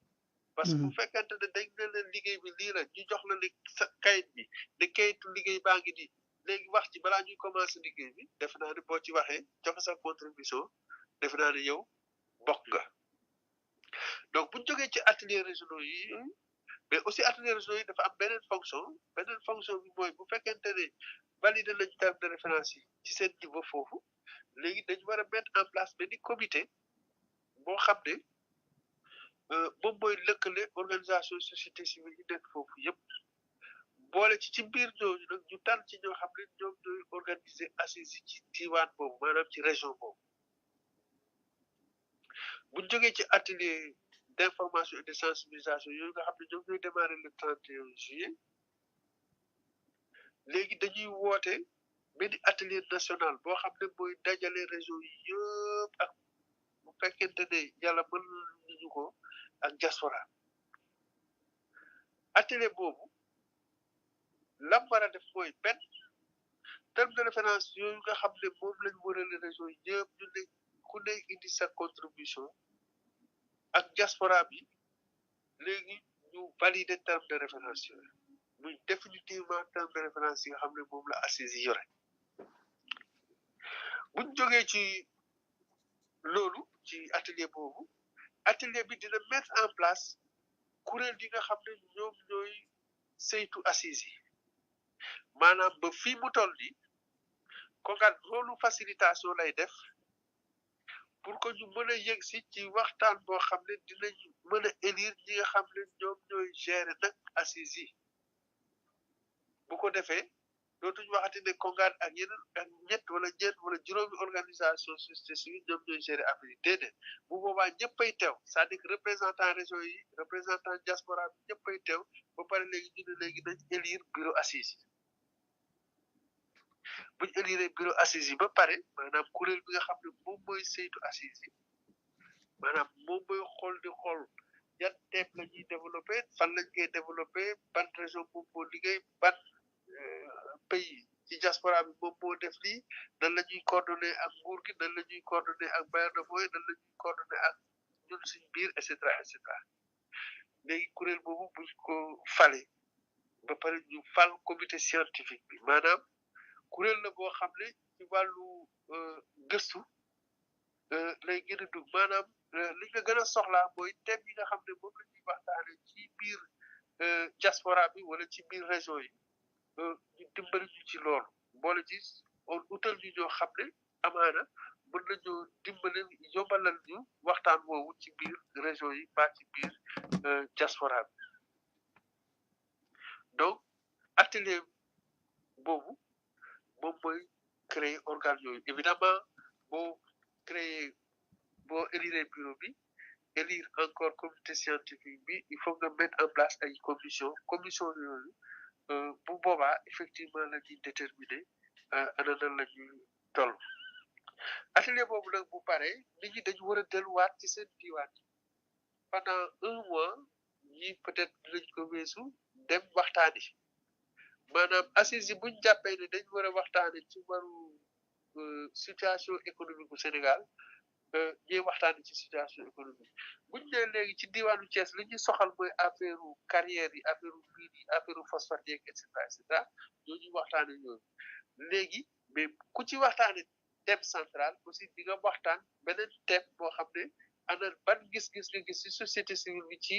parce que bu fekkente ne dañ ne leen liggéey bi lii la ñu jox la ne sa kayit bi ne kayitu liggéey baa ngi nii léegi wax ci balaa ñuy commencé liggéey bi defe naa ne boo ci waxee joxe sa contribution defe naa ne yow bokk nga donc buñ jógee ci ateliers régionaux yi mais aussi ateliers régionaux yi dafa am beneen fonction bi mooy bu fekkente ne validé nañ terme de référence yi ci seen niveau foofu léegi dañu war a mettre en place benn comité boo xam ne moom mooy lëkkale organisation société civile yi nekk foofu yëpp boole ci biir ñooñu nag ñu tànn ci ñoo xam ne ñoom ñooy organiser assises yi ci diwaan boobu maanaam ci région boobu buñ jógee ci atelier d'information et de sensibilisation yooyu nga xam ne ñoom ñooy démarrer le 31 juillet léegi dañuy woote benn atelier national boo xam ne mooy dajale région yi yëpp ak bu fekkente ne yàlla mën nañu ko ak diaspora atelier boobu lam war a def mooy benn terme de référence yooyu nga xam ne moom lañ wërale région yi yëpp ñu ne ku ne indi sa contribution ak diaspora bi léegi ñu valider terme de référence yooyu muy définitivement terme de référence yi nga xam ne moom la assises yi yore buñ jógee ci loolu ci atelier boobu atelier bi dina mettre en place kuréel yi nga xam ne ñoom ñooy saytu assises yi maanaam ba fii mu toll nii kongaan rôle facilitation lay def pour que ñu mën a yëg si ci waxtaan boo xam ne dinañ mën a élire ñi nga xam ne ñoom ñooy gérer nag assises yi bu ko defee dootuñ waxati ne kongaan ak yeneen ak ñett wala ñeent wala juróomi organisation société civile ñoom ñooy gérer affaire yi déedéet bu boobaa ñëppay teew c'est-à-dire que représentant région yi représentant diaspora bi ñëppay teew ba pare léegi ñu ne léegi nañ élire bureau assises yi buñ élire bureau assises yi ba pare maanaam kuréel bi nga xam ne moom mooy saytu assises yi maanaam moom mooy xool di xool yan thème la ñuy développé fan lañ koy développé ban région moom moo liggéey ban pays ci diaspora bi moom moo def lii nan la ñuy coordonné ak nguur gi nan la ñuy coordonné ak bailleur de fonds nan la ñuy coordonné ak ñun suñ biir et cetera léegi kuréel boobu buñ ko fale ba pare ñu fal comité scientifique bi maanaam kuréel la boo xam ne ci wàllu gëstu lay gën a dugg maanaam li nga gën a soxlaa mooy thème yi nga xam ne moom la ñuy waxtaane ci biir diaspora bi wala ci biir région yi ñu dimbali ñu ci loolu boole ci on utal ñu ñoo xam ne amaana mën nañu dimbali yombalal ñu waxtaan woowu ci biir région yi pas ci biir diaspora bi donc atelier boobu moom mooy créer organe yooyu évidemment boo créer boo élire bureau bi élire encore comité scientifique bi il faut nga mettre en place ay commission yooyu bu boobaa effectivement la ñuy déterminer ana nan la ñuy toll atelier boobu nag bu paree nit ñi dañu war a delluwaat ci seen diwaan pendant 1 mois ñi peut-être dinañ ko weesu dem waxtaani maanaam assises yi buñ jàppee ne dañ war a waxtaane ci waru situation économique bu Sénégal ñuy waxtaanee ci situation économique buñ nee léegi ci diwaanu Thiès li ñuy soxal mooy affaire carrière yi affaire mine yi affaire phosphate yeeg et cetera ñooñu waxtaanee ñooñu léegi mais ku ci waxtaanee thème central aussi di nga waxtaan beneen thème boo xam ne ana ban gis-gis nga gis ci société civile bi ci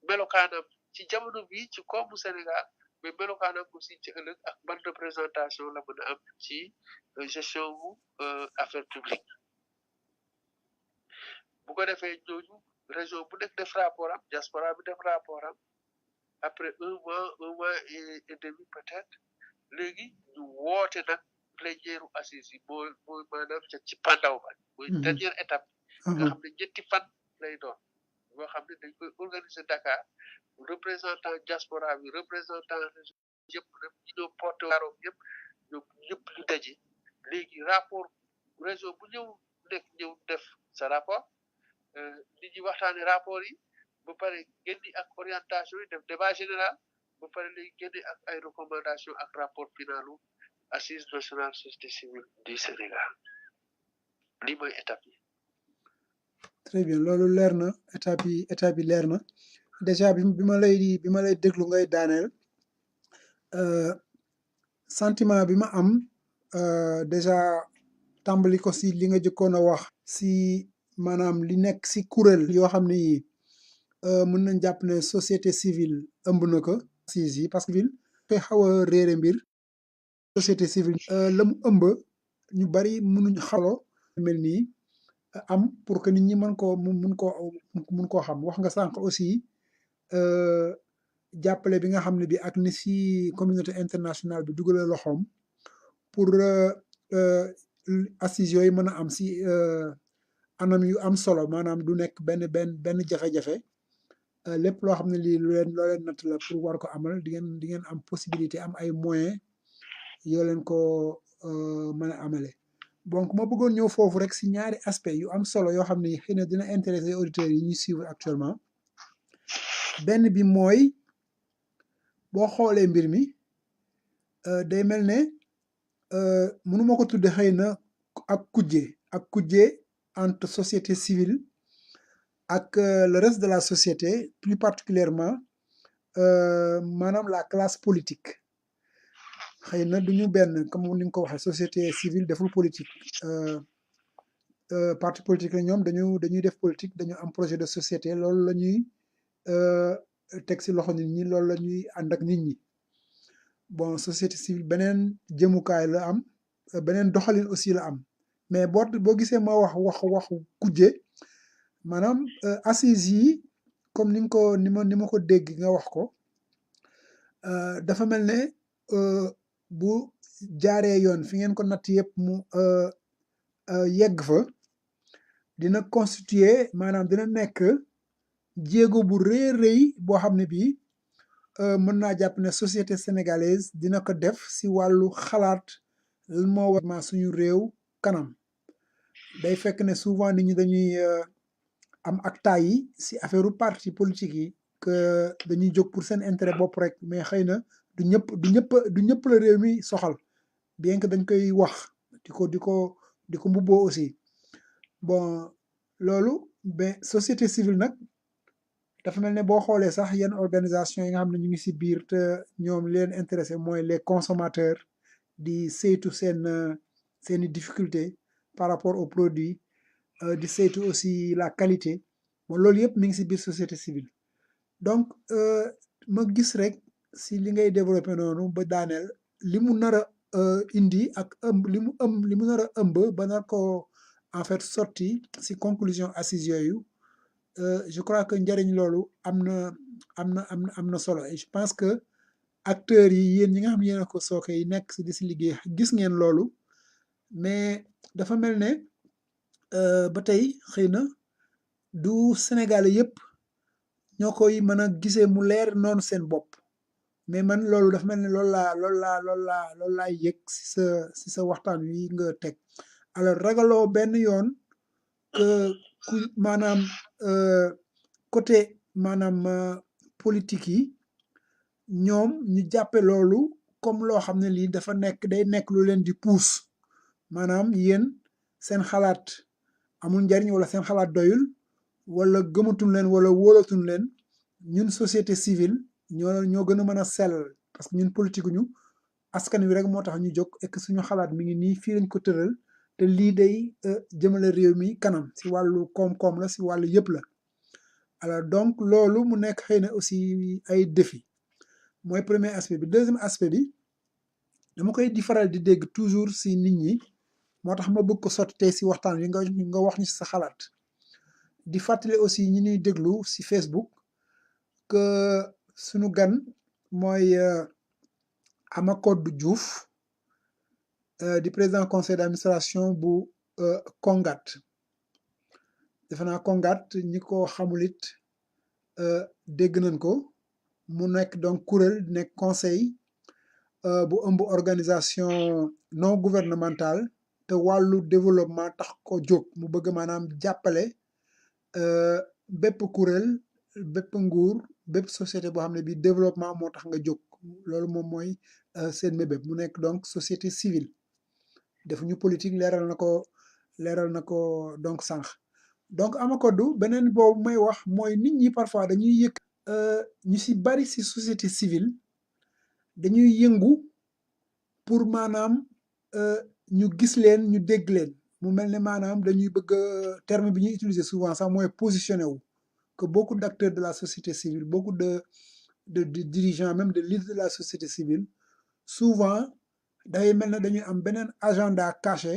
melokaanam ci jamono bi ci koomu Sénégal mais melokaanam aussi ci ëllëg ak ban représentation la mën a am ci gestion wu affaire publique bu ko defee ñooñu région bu nekk def rapport am diaspora bi def rapport am après un mois et demi peut-être léegi ñu woote nag plénière assise yi mooy maanaam ci pandaw ba mooy dernière étape nga xam ne ñetti fan lay doon boo xam ne dañ koy organiser Dakar représentant diaspora bi représentant région yëpp nag ñi ñoo porté waaroom yëpp ñoom ñëpp ñu daje léegi rapport région bu ñëw def sa rapport nit ñi waxtaane rapport yi ba pare génni ak orientation yi def débat général ba pare léegi génni ak ay recommandation ak rapport finalu assise nationale société civile du Sénégal lii mooy étape yi. très bien loolu leer na étape yi leer na déjà bi ma lay déglu ngay daaneel sentiment bi ma am déjà tàmbali ko si li nga jëkkoon a wax si maanaam li nekk si kuréel yoo xam ne yi mën nañ jàpp ne société civile ëmb na ko siis yi parce que ville koy xaw a réere mbir société civile la mu ëmb ñu bari mënuñ xaloo mel nii am pour que nit ñi mun koo xam wax nga sànq aussi jàppale bi nga xam ne bi ak ni si communauté internationale bi dugalee loxoom pour assises yooyu mën a am si anam yu am solo maanaam du nekk benn jafe-jafe lépp loo xam ne lii loo leen natt la pour war ko amal di ngeen am possibilité am ay moyens yoo leen ko mën a amale donc ma bëggoon ñëw foofu rek si ñaari aspect yu am solo yoo xam ne xëy na dina intéresser auditeurs yi ñuy suivre actuellement benn bi mooy boo xoolee mbir mi day mel ne mënuma ko tudde xëy na ak kujje entre société civile ak le reste de la société plus particulièrement maanaam la classe politique xëy na du ñu benn comme ni nga ko waxee société civile deful politique parti politique la ñoom dañuy def politique dañu am projet de société loolu la ñuy teg ci loxo nit ñi loolu la ñuy ànd ak nit ñi bon société civile beneen jëmukaay la am beneen doxalin aussi la am mais boo gisee ma waxu kujje maanaam assises yi comme ni ma ko dégg nga wax ko dafa mel ne bu jaaree yoon fi ngeen ko natt yëpp mu yegg fa dina constituer maanaam dina nekk jéego bu rëy boo xam ne bii mën naa jàpp ne société sénégalaise dina ko def si wàllu xalaat lan moo war suñu réew kanam day fekk ne souvent nit ñi dañuy am ak taay si affaire parti politique yi que dañuy jóg pour seen intérêt bopp rek mais xëy na du ñëpp la réew mi soxal bien que dañ koy wax di ko mbubboo aussi bon loolu mais société civile nag dafa mel ne boo xoolee sax yenn organisation yi nga xam ne ñu ngi si biir te ñoom leen intéressé mooy les consommateurs di saytu seeni difficulté par rapport aux produits di saytu aussi la qualité bon loolu yëpp mi ngi si biir société civile donc ma gis rek si li ngay développé noonu ba daaneel li mu nar a indi ak li mu nar a ëmb ba nar ko en fait sorti si conclusion assises yooyu je crois que njëriñ loolu am na solo et je pense que acteurs yi yéen ñi nga xam ne yéen a ko sooke yi nekk si di si liggéey gis ngeen loolu mais dafa mel ne ba tey xëy na du Sénégalais yëpp ñoo koy mën a gisee mu leer noonu seen bopp mais man loolu dafa mel ne loolu laa yëg si sa waxtaan wi nga teg alors ragaloo benn yoon que ku maanaam côté maanaam politique yi ñoom ñu jàppe loolu comme loo xam ne lii dafa day nekk lu leen di puus maanaam yéen seen xalaat amul njariñ wala seen xalaat doyul wala gëmatul leen wala wóolatul leen ñun société civile ñoo gën a mën a sellal parce que ñun politique ñu askan wi rek moo tax ñu jóg et que suñu xalaat mi ngi nii fii lañ ko tëral te lii day jëmale réew mi kanam si wàllu koom-koom la si wàllu yëpp la alors donc loolu mu nekk xëy na aussi ay défi mooy premier aspect bi deuxième aspect bi dama koy di faral di dégg toujours si nit ñi moo tax ma bëgg ko sotti tey si waxtaan wi nga wax ñu si sa xalaat di fàttali aussi ñi ñuy déglu si Facebook que suñu gan mooy Amacodou Diouf di président conseil d'administration bu Kongat defe naa Kongat ñi ko xamul it dégg nañ ko mu nekk donc kuréel nekk conseil bu ëmb organisation non gouvernementale te wàllu développement tax ko jóg mu bëgg maanaam jàppale bépp kuréel bépp nguur bépp société boo xam ne bi développement moo tax nga jóg loolu moom mooy seen mébéb mu nekk donc société civile defuñu politique leeral na ko donc sànq donc Amacodou beneen boobu may wax mooy nit ñi parfois dañuy yëg ñu si bari si société civile dañuy yëngu pour maanaam ñu gis leen ñu dégg leen mu mel ne maanaam dañuy bëgg terme bi ñuy utiliser souvent sax mooy positionné wu que beaucoup d'acteurs de la société civile beaucoup de dirigeants même de leaders de la société civile souvent dafay mel ne dañuy am beneen agenda caché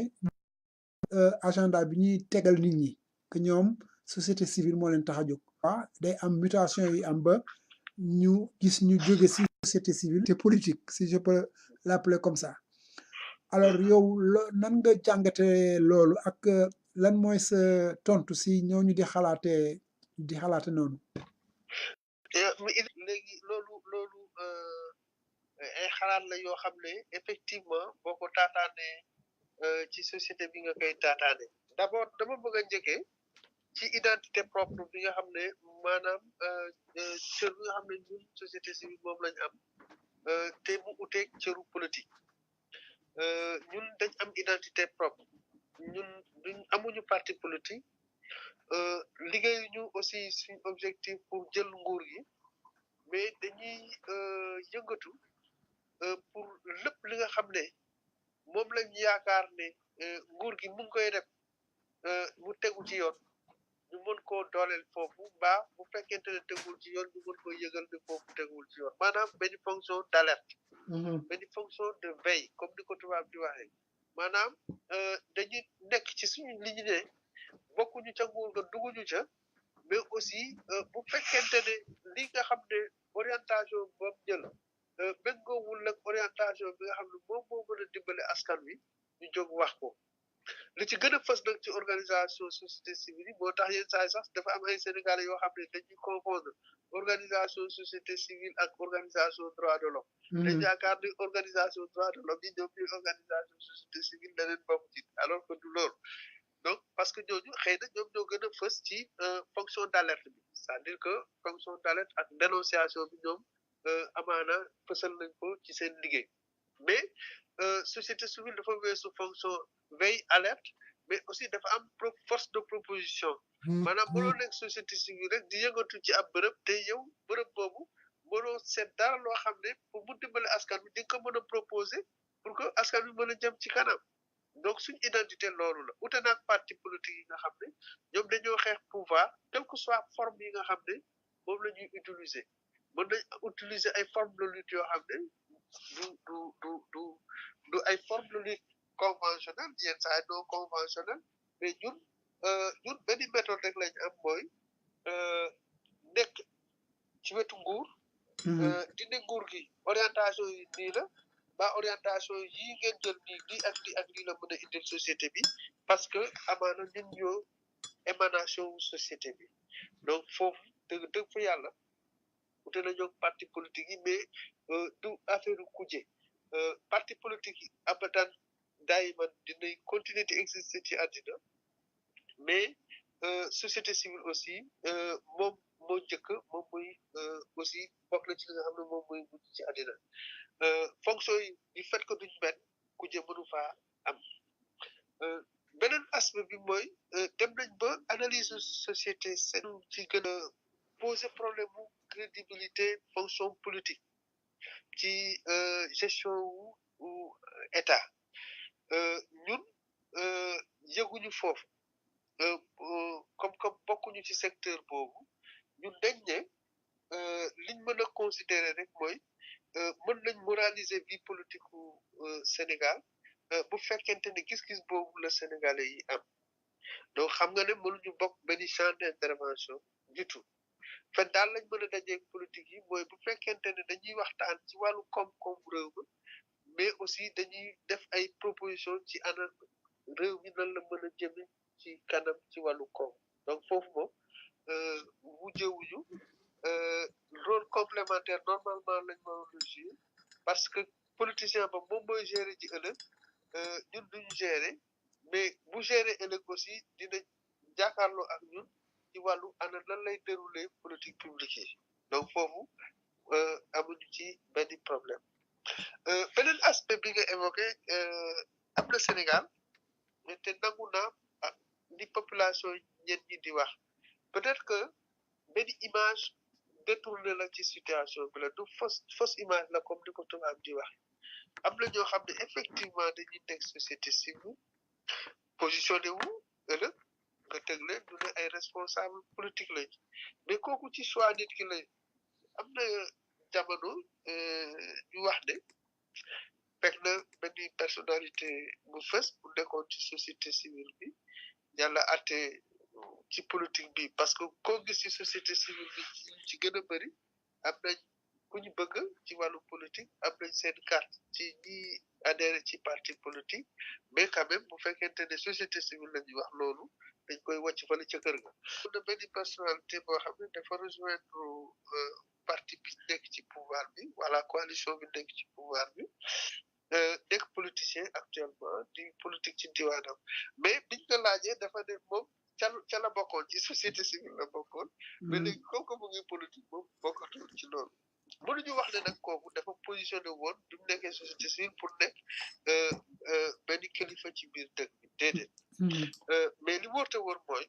agenda bi ñuy tegal nit ñi que ñoom société civile moo leen tax a jóg. waaw day am mutation yi am ba ñu gis ñu jóge ci société civile te politique si je peux l'appeler comme ça alors yow nan nga jàngate loolu ak lan mooy sa tontu si ñooñu di xalaate noonu. léegi loolu ay xalaat la yoo xam ne effectivement boo ko taataanee ci société bi nga koy taataane d'abord dama bëgg a njëkkee ci identité propre bi nga xam ne maanaam cër bi nga xam ne ñun société civile moom lañu am te mu uteeg cëru politique ñun dañ am identité propre ñun amuñu parti politique liggéeyuñu aussi suñ objectif pour jël nguur gi mais dañuy yëngatu pour lépp li nga xam ne moom lañ yaakaar ne nguur gi mu ngi koy def mu tegu ci yoon ñu mën koo dooleel foofu mbaa bu fekkente ne tegul ci yoon ñu mën koo yëgal ne foofu tegul ci yoon maanaam benn fonction d'alerte benn fonction de veille comme ni ko tubaab di waxee maanaam dañuy nekk ci suñu li ñu ne bokkuñu ca nguur ga dugguñu ca mais aussi bu fekkente ne li nga xam ne orientation boobu jël méngoowul ak orientation bi nga xam ne moom moo mën a dimbale askan wi ñu jóg wax ko li ci gën a fës nag ci organisation société civile yi moo tax yenn saa yi sax dafa am ay Sénégalais yoo xam ne dañuy confondre organisation société civile ak organisation droit de l'homme dañ yaakaar ni organisation droit de l'homme yi ñoom ñuy organisation société civile da leen bokk ci alors que du loolu donc parce que ñooñu xëy na ñoom ñoo gën a fës ci fonction d'alerte bi c'est-à-dire que fonction d'alerte ak dénonciation bi ñoom amaana fësal nañ ko ci seen liggéey mais société civile dafa weesu fonction veille alerte mais aussi dafa am force de proposition maanaam mënoo nekk société civile rek di yëngatu ci ab bërëb te yow bërëb boobu mënoo seet dara loo xam ne pour mu dimbale askan bi di nga ko mën a proposer pour que askan bi mën a jëm ci kanam donc suñ identité loolu la ute naag parti politique yi nga xam ne ñoom dañoo xeex pouvoir quelle que soit forme yi nga xam ne moom la ñuy utiliser mën nañ utiliser ay forme de lutte yoo xam ne du ay forme de lutte conventionnelle yenn saa yi non conventionnelle mais ñun benn méthode rek lañ am mooy nekk ci wetu nguur dindi nguur gi orientation yi nii la ba orientation yii ngeen jël nii lii ak lii la mën a indil société bi parce que amaana ñun ñoo émanation société bi donc foofu dëgg fa yàlla ute nañoo parti politique yi mais du affaire kuje parti politique yi abadan daayiman dinay continuer di exister ci àddina mais société civile aussi moom moo njëkk moom muy aussi bokk na ci li nga xam ne moom muy mujj ci àddina fonction yi du fait que duñ benn kuje mënu faa am beneen aspect bi mooy dem nañ ba analyse société seen ci gën a poser problème mu crédibilité fonction politique ci gestion wu état ñun yëguñu foofu comme bokkuñu ci secteur boobu ñun dañ ne liñ mën a considérer rek mooy mën nañ moraliser vie politique u Sénégal bu fekkente ne gis-gis boobu la Sénégalais yi am donc xam nga ne mënuñu bokk benn champ d'intervention du tout fen daal lañ mën a dajeeg politique yi mooy bu fekkente ne dañuy waxtaan ci wàllu koom-koom réew mi mais aussi dañuy def ay proposition ci ana réew mi nan la mën a jëme ci kanam ci wàllu koom donc foofu moom wujjewuñu rôle complémentaire normalement lañ waroon a jouer parce que politicien ba moom mooy gérer ci ëllëg ñun duñu gérer mais bu gérer ëllëg aussi dina jàkkaarloo ak ñun ci wàllu ana lan lay dérouler politique publique yi donc foofu amuñu ci benn problème beneen aspect bi nga évoqué am na Sénégal te nangu naa li population ñen ñi di wax peut-être que benn image détourné la ci situation bi la du fausse image la comme ni ko tubaab di wax am na ñoo xam ne effectivement dañuy nekk société civile positionné wu ëllëg nga teg leen du ne ay responsable politique lañ mais kooku ci choix nit ki lañ am na jamono ñu wax ne fekk na benn personnalité bu fës bu nekkoon ci société civile bi yàlla atte ci politique bi parce que koo gis ci société civile bi ci gën a bëri am nañ ku ñu bëgg ci wàllu politique am nañ seen carte ci ñi adhéré ci parti politique mais quand même bu fekkente ne société civile la ñuy wax loolu dañ koy wàcc fële ca kër ga. am na benn personnalité boo xam ne dafa rejoindre parti bi nekk ci pouvoir bi wala coalition bi nekk ci pouvoir bi nekk politicien actuellement di politique ci diwaanam mais biñ ko laajee dafa ne moom ca la bokkoon ci société civile la bokkoon mais léegi comme que mu ngi politique moom bokkatul ci loolu mënuñu wax ne nag kooku dafa positionné woon bi mu nekkee société civile pour nekk benn kilifa ci biir dëkk bi déedéet mais li wóor te wóor mooy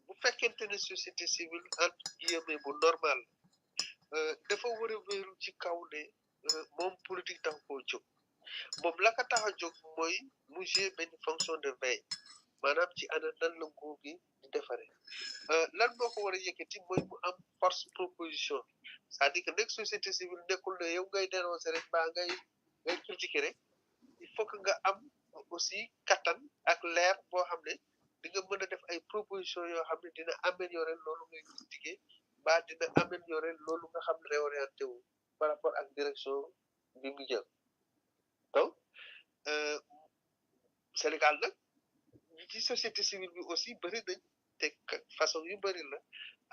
bu fekkente ne société civile entre guillemets bu normal dafa war a wéeru ci kaw ne moom politique tax koo jóg moom la ko tax a jóg mooy mu jouer benn fonction de veille maanaam ci ana nan la nguur gi di defaree lan moo ko war a yëkkati mooy mu am force proposition c'est-à-dire que nekk société civile nekkul ne yow ngay dénoncer rek baa ngay critiquer rek il faut que nga am aussi kattan ak leer boo xam ne di nga mën a def ay proposition yoo xam ne dina améliorer loolu ngay critiquer ba dina améliorer loolu nga xam ne réorienté wu par rapport ak direction bi mu jël donc Sénégal nag ci société civile bi aussi bëri nañ te façon yu bëri la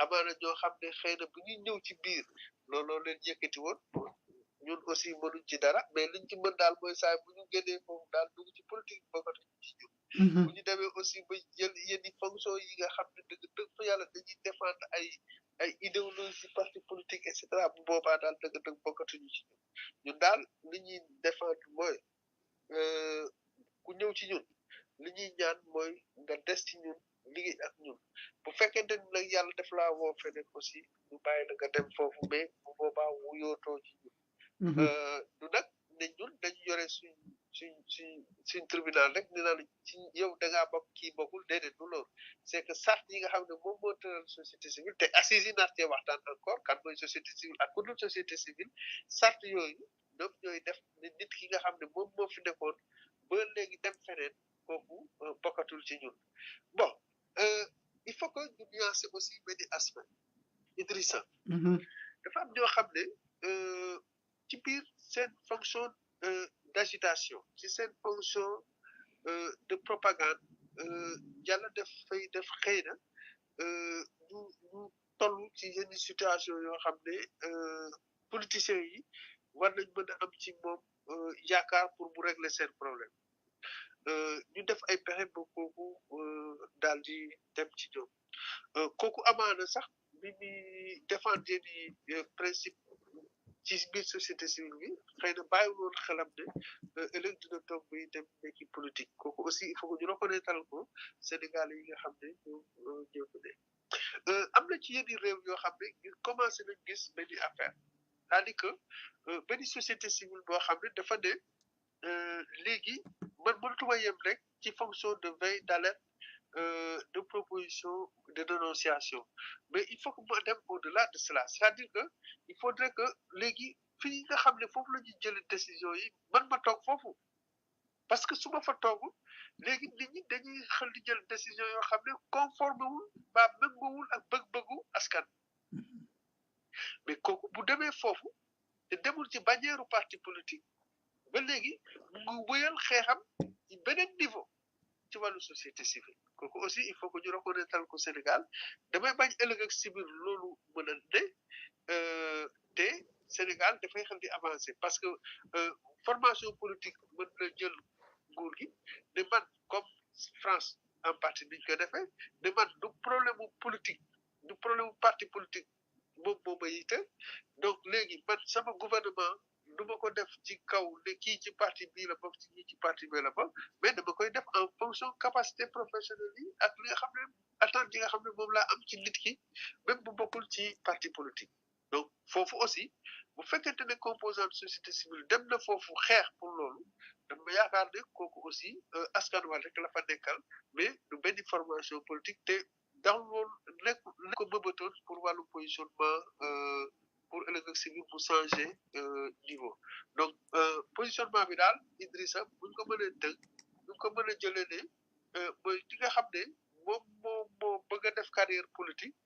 amaana ñoo xam ne xëy na bu ñuy ñëw ci biir looloo leen yëkkati woon ñun aussi mënuñ ci dara mais liñ ci mën daal mooy saa bu ñu génnee foofu daal dugg ci politique bokkatuñ ci ñun bu ñu demee aussi ba jël yenn fonction yi nga xam ne dëgg fa yàlla dañuy défendre ay idéologie parti politique et cetera bu boobaa daal dëgg bokkatuñu ci ñun daal li ñuy défendre mooy ku ñëw ci ñun li ñuy ñaan mooy nga des ci ñun liggéey ak ñun bu fekkente ni nag yàlla def laa woo feneen aussi ñu bàyyi la nga dem foofu mais bu boobaa wuyootoo ci ñun du nag ne ñun dañu yore suñ tribunal rek ni naan ci yow da ngaa bokk kii bokkul déedéet du loolu c'est que sart yi nga xam ne moom moo tëral société civile te assises yi naat cee waxtaan encore kan mooy société civile ak ku dul société civile sart yooyu ñoom ñooy def nit ki nga xam ne moom moo fi nekkoon ba léegi dem feneen kooku bokkatul ci ñun bon il faut que ñu nuancer aussi benn aspect Idrissa dafa am ñoo xam ne ci biir seen fonction d'agitation ci seen fonction de propagande yàlla dafay def xëy na ñu toll ci yenn situation yoo xam ne politiciens yi war nañ mën a am ci moom yaakaar pour mu régler seen problème ñu def ay pexe ba kooku daal di dem ci ñoom kooku amaana sax bi muy défendre ni principe ci biir société civile bi xëy na bàyyiwul woon xelam ne ëllëg dina toog bay dem nekki politique kooku aussi il faut que ñu reconnaître ko Sénégal yi nga xam ne ñoom ñoo ko ne am na ci yenn réew yoo xam ne commencé nañ gis benn affaire c'est-à-dire que benn société civile boo xam ne dafa ne léegi man mënatuma yem rek ci fonction de veille d'alerte de proposition de dénonciation mais il faut que mu dem au-delà de cela c'est-à-dire que il faudrait que léegi fii nga xam ne foofu la ñuy jëlee décision yi man ma toog foofu parce que su ma fa toogul léegi nit ñi dañuy xel di jël décision yoo xam ne conforme wul ba méngoowul ak bëgg-bëggu askan mais kooku bu demee foofu te demul ci bannière parti politique ba léegi mu ngi wëyal xeexam ci beneen niveau ci wàllu société civile kooku aussi il faut que ñu reconnaître ko Sénégal damay bañ ëllëg ak si biir loolu mën a ne te Sénégal dafay xam di avancer parce que formation politique mën na jël nguur gi ne man comme France en partie niñ ko defee ne man du problème politique du problème parti politique moom moo ma yite donc léegi man sama gouvernement du ma ko def ci kaw ne kii ci parti bii la bokk ci kii ci parti bii la bokk mais dama koy def en fonction capacité professionnelle yi ak li nga xam ne attente yi nga xam ne moom laa am ci nit ki même bu bokkul ci parti politique donc foofu aussi bu fekkente ne composante société civile dem na foofu xeex pour loolu dama yaakaar ne kooku aussi askan wa rek la fa nekkal mais du benn formation politique te daw loolu nekk ko bëbatoon pour wàllu positionnement pour ëllëg ak si biir bu changer niveau donc positionnement bi daal Idrissa buñ ko mënee tënk buñ ko mën a jëlee ne mooy ki nga xam ne moo bëgg a def carrière politique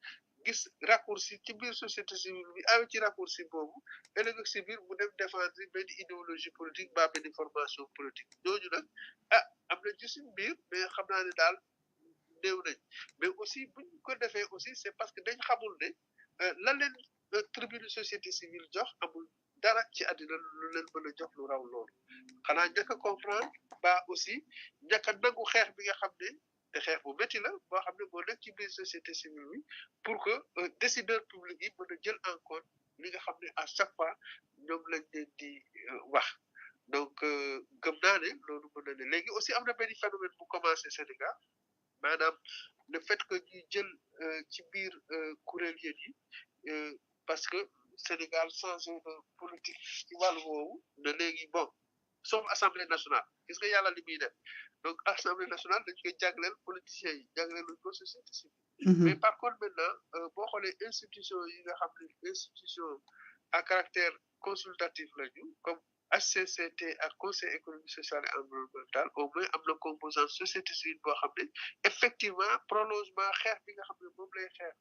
gis raccourci ci biir société civile bi awe ci raccourci boobu ëllëg ak si biir mu dem défendre benn idéologie politique ba benn formation politique ñooñu nag am na ci suñ biir mais xam naa ne daal néew nañ mais aussi buñ ko defee aussi c'est parce que dañ xamul ne lan leen tribune société civile jox amul dara ci àddina lu leen mën a jox lu raw loolu xanaa njëkk a comprendre ba aussi njëkk a nangu xeex bi nga xam ne te xeex bu métti la boo xam ne moo nekk ci biir société civile bi pour que décideurs publics yi mën a jël en compte li nga xam ne à chaque fois ñoom lañ leen di wax donc gëm naa ne loolu mën na ne léegi aussi am na benn phénomène bu commencé Sénégal maanaam le fait que ñuy jël ci biir kuréel yi parce que Sénégal changé de politique ci wàllu woowu ne léegi bon sauf assemblée nationale gis nga yàlla li muy def donc assemblée nationale dañ koy jagleel politiciens yi jagleel luñ ko société civile mais par contre maintenant boo xoolee institution yi nga xam ne institution à caractère consultatif lañu comme HCCT ak conseil économique social et environnemental au moins am na composante société civile boo xam ne effectivement prolongement xeex bi nga xam ne moom lay xeex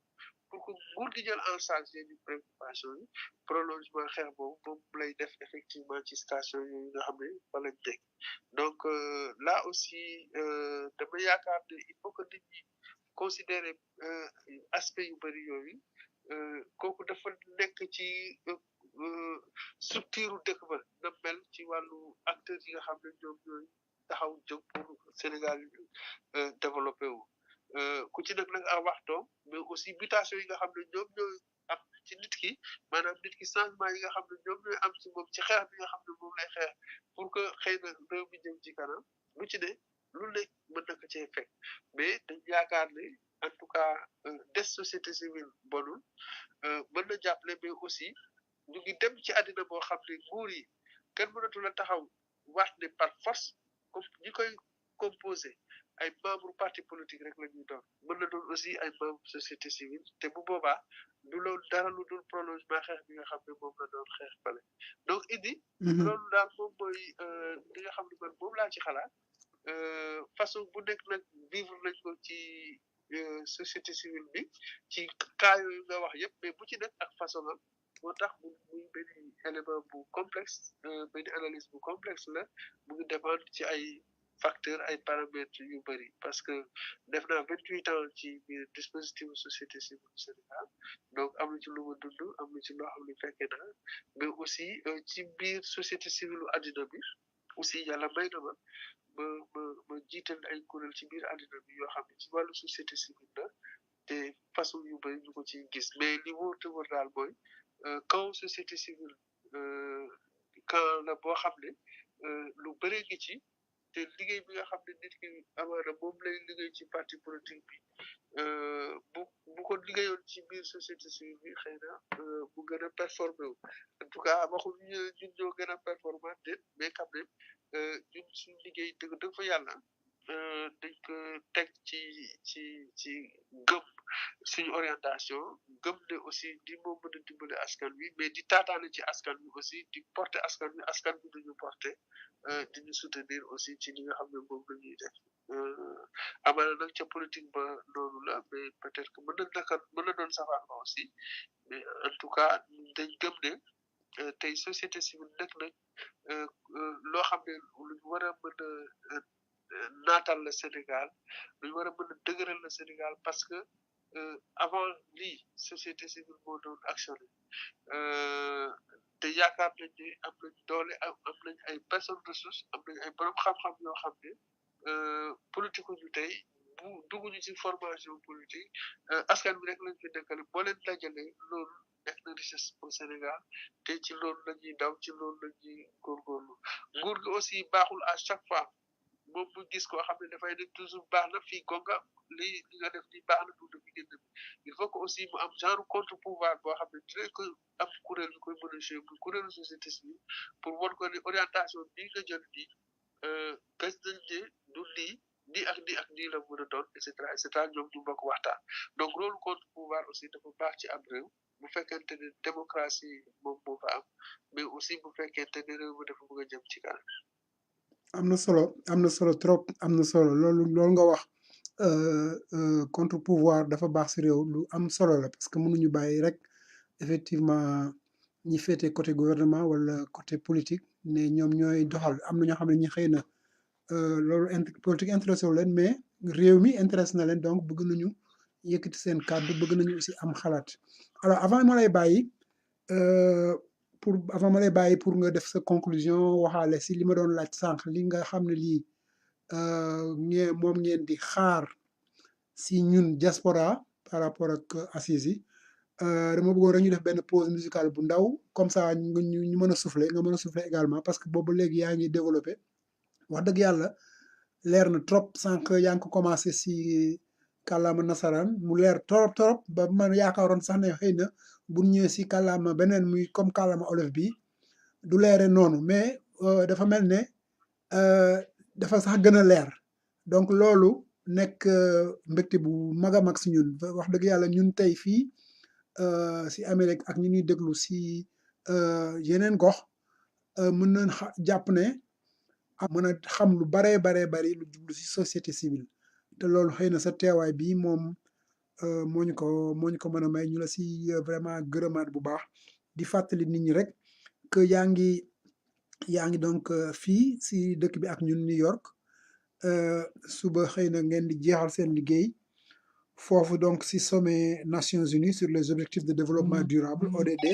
pour que nguur gi jël en charge yenn préoccupation yi prolongement xeex boobu moom lay def effectivement ci station yooyu nga xam ne fa lañ teg donc là aussi dama yaakaar ne il faut que nit ñi considérer aspect yu bëri yooyu kooku dafa nekk ci structure dëkk ba na mel ci wàllu acteurs yi nga xam ne ñoom ñooy taxaw jóg pour Sénégal développé wu ku ci nag a waxtoom mais aussi mutation yi nga xam ne ñoom ñooy am ci nit ki maanaam nit ki changement yi nga xam ne ñoom ñooy am ci moom ci xeex bi nga xam ne moom lay xeex pour que xëy na réew mi jëm ci kanam lu ci ne lu nekk mën na ko cee fekk mais dañ yaakaar ne en tout cas des société civile bonul mën na jàppale mais aussi ñu ngi dem ci àddina boo xam ne nguur yi kenn mënatu la taxaw wax ne par force comme ñi koy composé ay membre parti politique rek la ñuy doon mën na doon aussi ay membre société civile te bu boobaa du loolu dara lu dul prolongement xeex bi nga xam ne moom la doon xeex fale donc indi loolu daal moom mooy li nga xam ne man moom laa ci xalaat façon bu nekk nag vivre nañ ko ci société civile bi ci cas yooyu nga wax yëpp mais bu ci nekk ak façon am moo tax muy benn élément bu complexe benn analyse bu complexe la mu ngi dépendre ci ay facteurs ay paramètres yu bëri parce que def naa 28 ans ci biir dispositif société civile Sénégal donc am na ci lu ma dund am na ci loo xam ne fekkee naa mais aussi ci biir société civile àddina bi aussi yàlla may na ma jiital ay kuréel ci biir àddina bi yoo xam ne ci wàllu société civile la te façon yu bëri ñu ko ci gis mais li wóor te wóor daal mooy quand société civile quand la boo xam ne lu bëri ngi ci te liggéey bi nga xam ne nit ki amaana moom lay liggéey ci parti politique bi bu ko liggéeyoon ci biir société civile bi xëy na mu gën a performé wu en tout cas waxul ñun ñoo gën a performant déet mais quand même ñun suñu liggéey dëgg fa yàlla dañ ko teg ci gëm suñu orientation gëm ne aussi di moo mën a dimbale askan wi mais di taataane ci askan wi aussi di porter askan wi duñu porter di ñu soutenir aussi ci li nga xam ne moom la ñuy def amaana nag ca politique ba noonu la mais peut-être que mën na doon safaan ba aussi mais en tout cas dañ gëm ne tey société civile nekk nag loo xam ne lu ñu war a mën a naatal le Sénégal lu ñu war a mën a dëgëral le Sénégal parce que avant lii société civile moo doon actionné te yaakaar nañ ne am nañ doole am nañ ay personnes ressources am nañ ay borom xam-xam yoo xam ne politique ñu tey bu dugguñu ci formation politique askan bi rek lañ fi nekkale boo leen dajalee loolu nekk na richesse au Sénégal te ci loolu la ñuy daw ci loolu la ñuy góorgóorlu nguur gi aussi baaxul à chaque fois moom bu gis koo xam ne dafay ne toujours baax na fii gonga li nga def ni baax na du def génn il faut que aussi mu am genre contre pouvoir boo xam ne dinañ ko am kuréel yu koy mën a jouer muy kuréelu société civile pour won ko ne orientation bii nga jël nii gis nañ ne du nii ak nii la mën a doon et cetera ñoom ñu bokk waxtaan donc loolu contre pouvoir aussi dafa baax ci am réew bu fekkente ne démocratie moom moo fa am mais aussi bu fekkente ne réew mi dafa bëgg a jëm ci kanam. am na solo trop am na solo loolu nga wax contre pouvoir dafa baax si réew lu am solo la parce que mënuñu bàyyi rek effectivement ñi féete côté gouvernement wala côté politique ne ñoom ñooy doxal am na ñoo xam ne ñi xëy na loolu politique intéressé wu leen mais réew mi intéressé na leen donc bëgg nañu yëkkati seen kàddu bëgg nañu aussi am xalaat alors avant ma lay bàyyi pour nga def sa conclusion waxaale si li ma doon laaj sànq li nga xam ne lii moom ngeen di xaar si ñun diaspora par rapport ak assises yi dama bëggoon rek ñu def benn pause musicale bu ndaw comme ça ñu mën a souffler nga mën a souffler également parce que boobu léegi yaa ngi développé wax dëgg yàlla leer na trop sànq yaa ngi ko commencé si kàllaama nasaraan mu leer trop ba man yaakaaroon sax ne xëy na bu ñëwee si kàllaama beneen muy comme kàllaama olof bi du leere noonu mais dafa mel ne dafa sax gën a leer donc loolu nekk mbégte bu mag a mag si ñun wax dëgg yàlla ñun tey fii si Amérique ak ñu ñuy déglu si yeneen gox mën nañ jàpp ne mën a xam lu baree bari lu jublu si société civile te loolu xëy na sa teewaay bi moom moo ñu ko mën a may ñu la si vraiment gërëmaat bu baax di fàttali nit ñi rek que yaa ngi donc fii si dëkk bi ak ñun New York suba xëy na ngeen di jeexal seen liggéey foofu donc si sommet Nations Unies sur les objectifs de développement durable ODD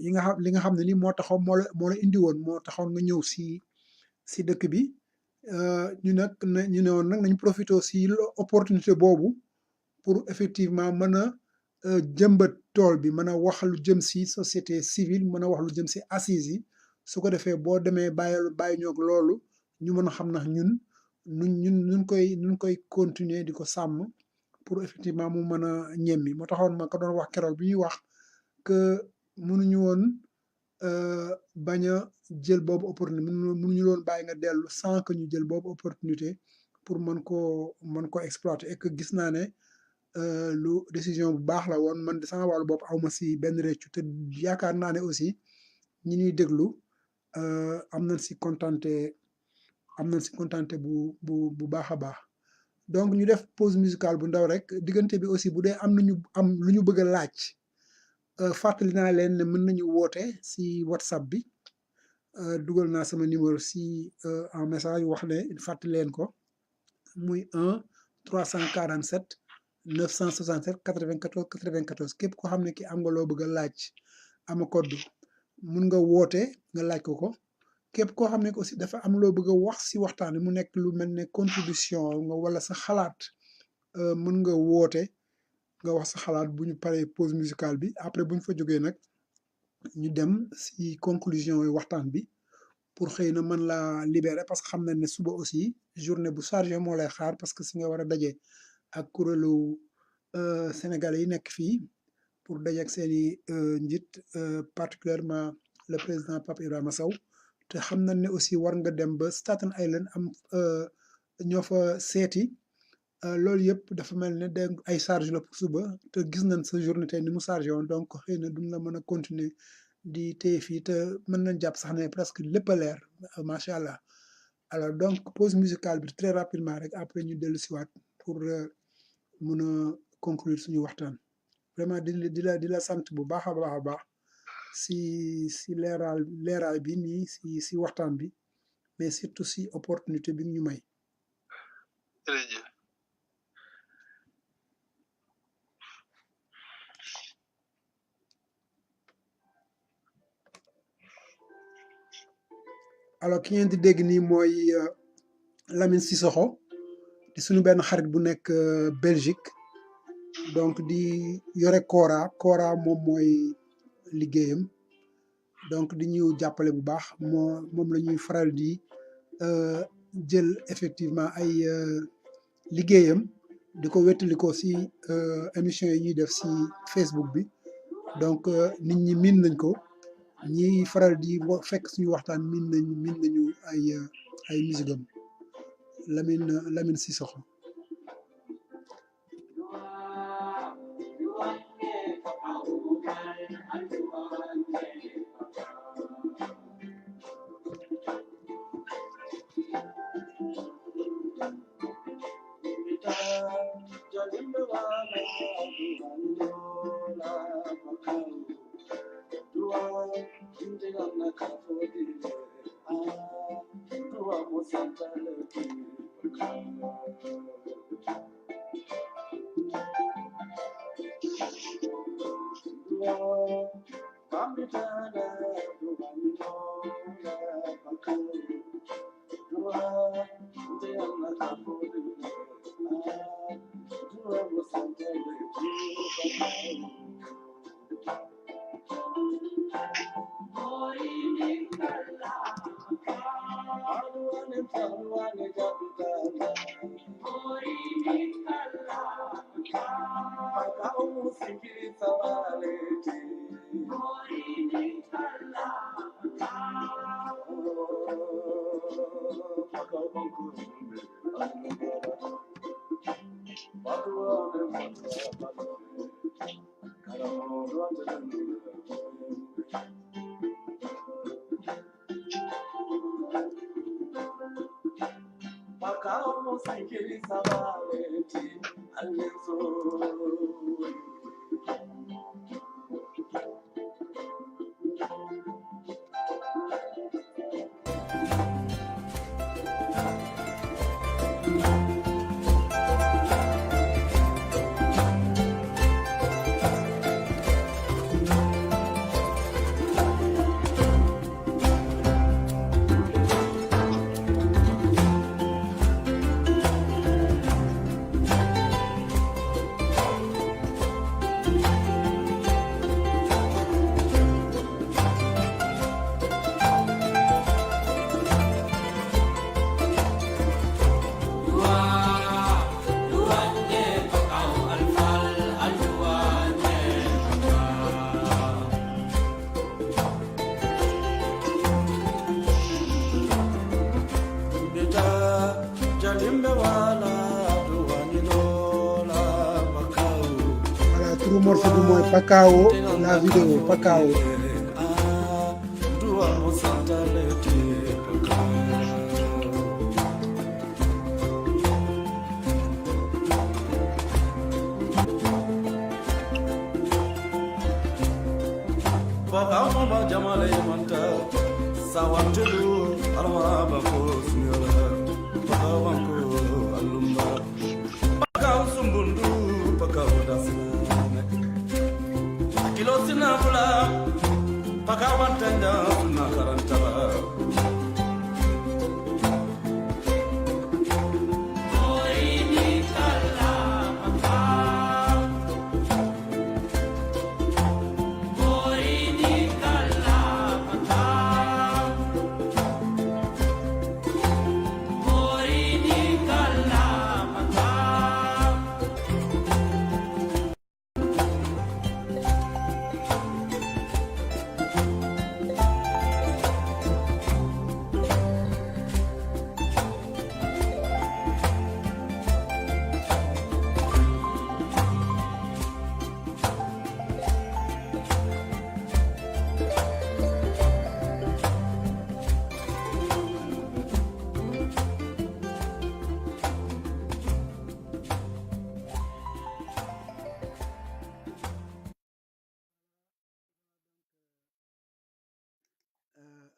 li nga xam ne ni moo taxaw moo la indi woon moo taxaw nga ñëw si dëkk bi ñu ne woon nag nañ profité si opportunité boobu pour effectivement mën a jëmbat tool bi mën a wax lu jëm si société civile mën a wax lu jëm si assises yi su ko defee boo demee bàyyi ñoog loolu ñu mën a xam ndax ñun koy continuer di ko sàmm pour effectivement mu mën a ñemmi moo taxoon ma ko doon wax keroog bi ñuy wax que mënuñu woon bañ a jël boobu opportunité mënuñu woon bàyyi nga dellu sans que ñu jël boobu opportunité pour mën koo exploiter et que gis naa ne lu décision bu baax la woon man de sama wàllu bopp awma si benn réccu te yaakaar naa ne aussi ñi ñuy déglu am nañ si kontante bu baax a baax donc ñu def pause musicale bu ndaw rek diggante bi aussi bu dee am lu ñu bëgg a laaj fàttali naa leen ne mën nañu woote si WhatsApp bi dugal naa sama numéro si en message wax ne fàttali leen ko muy 1-347 967 94 képp koo xam ne ki am nga loo bëgg a laaj ama code mun nga woote nga laaj ko képp koo xam ne aussi dafa am loo bëgg a wax si waxtaan mu nekk lu mel ne contribution nga wala sa xalaat mën nga woote nga wax sa xalaat bu ñu paree pause musicale bi après bu ñu fa jógee nag ñu dem si conclusion yi waxtaan bi pour xëy na mën laa libérer parce que xam nañ ne suba aussi journée bu chargé moo lay xaar parce que si nga war a daje ak kuréelu sénégalais yi nekk fii pour daje ak seeni njiit particulièrement le président Pape Ibrahima Sow te xam nañ ne aussi war nga dem ba Staten Island am ñoo fa seeti loolu yëpp dafa mel ne da ay charge la pour suba te gis nañ sa journée tey ni mu chargé woon donc xëy na duñ la mën a continuer di téye fii te mën nañ jàpp sax ne presque lépp a leer macha allah alors donc pause musicale bi très rapidement rek après ñu dellu siwaat pour mun a conclure suñu waxtaan vraiment di la sant bu baax a baax a baax si leeraay bi nii si waxtaan bi mais surtout si opportunité bi ñu may. jërëjëf. alors ki ngeen di dégg nii mooy Lamine Cissokho di suñu benn xarit bu nekk Belgique donc di yore Kora moom mooy liggéeyam donc di ñu jàppale bu baax moom la ñuy faral di jël effectivement ay liggéeyam di ko wettalikoo si émission yi ñuy def si Facebook bi donc nit ñi miin nañ ko ñi faral di fekk suñu waxtaan miin nañu ay musigam Lamine Cissokho. morceau bi mooy Pakao la vidéo Pakao.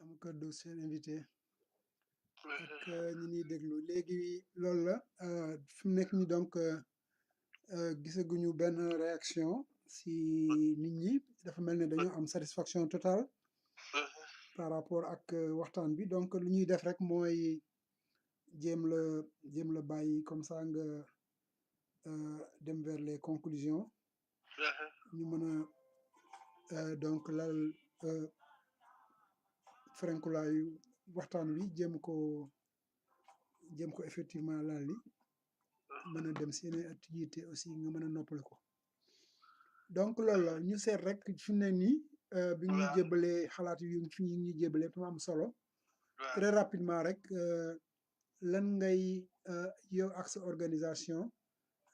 am cadeau seen invité ak ñi ñuy déglu léegi loolu la fi mu nekk ni donc gisaguñu benn réaction si nit ñi dafa mel ne dañoo am satisfaction totale par rapport ak waxtaan bi donc lu ñuy def rek mooy jéem la bàyyi comme ça nga dem vers les conclusions ñu mën a donc lal ferenkulaayu waxtaan wi jéem ko effectivement laal li mën a dem seen activité aussi nga mën a noppale ko donc loolu la ñu seet rek fi mu ne nii bi ñu jébalee xalaat yu fi ñu jébalee mu am solo très rapidement rek lan ngay yow ak sa organisation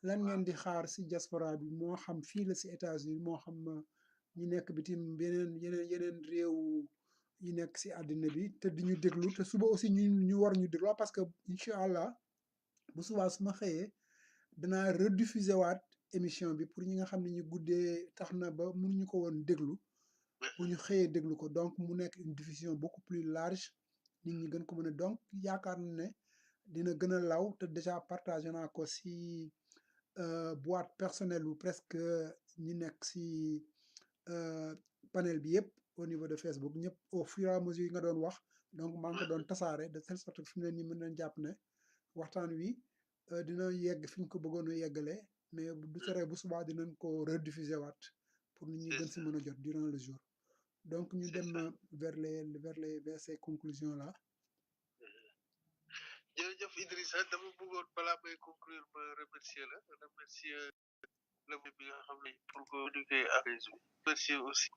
lan ngeen di xaar si diaspora bi moo xam fii la si États-Unis moo xam ñu nekk bitim yeneen réew yi nekk si àddina bi te di ñu déglu te suba aussi ñu war ñu déglu parce que incha allah bu subaa su ma xëyee danaa rediffuser waat émission bi pour ñi nga xam ne ñu guddee tax na ba mënuñu ko woon déglu bu ñu xëyee déglu ko donc mu nekk une diffusion beaucoup plus large nit ñi gën ko mën a donc yaakaar na ne dina gën a law te déjà partagé naa ko si boîte personnelle ou presque ñi nekk si panel bi yëpp au niveau de Facebook ñëpp au fur et à mesure yi nga doon wax donc maa ngi ko doon tasaare de telle sorte que fi mu ne nii mën nañ jàpp ne waxtaan wi dina yegg fi ñu ko bëggoon a yeggalee mais du tere bu subaa dinañ ko rediffuser waat pour nit ñi gën si mën a jot durant le jour donc ñu dem vers ces conclusions là. jërëjëf Idrissa dama bëggoon balaa may conclure ma remercier le bi nga xam ne pour communiquer ak les remercier aussi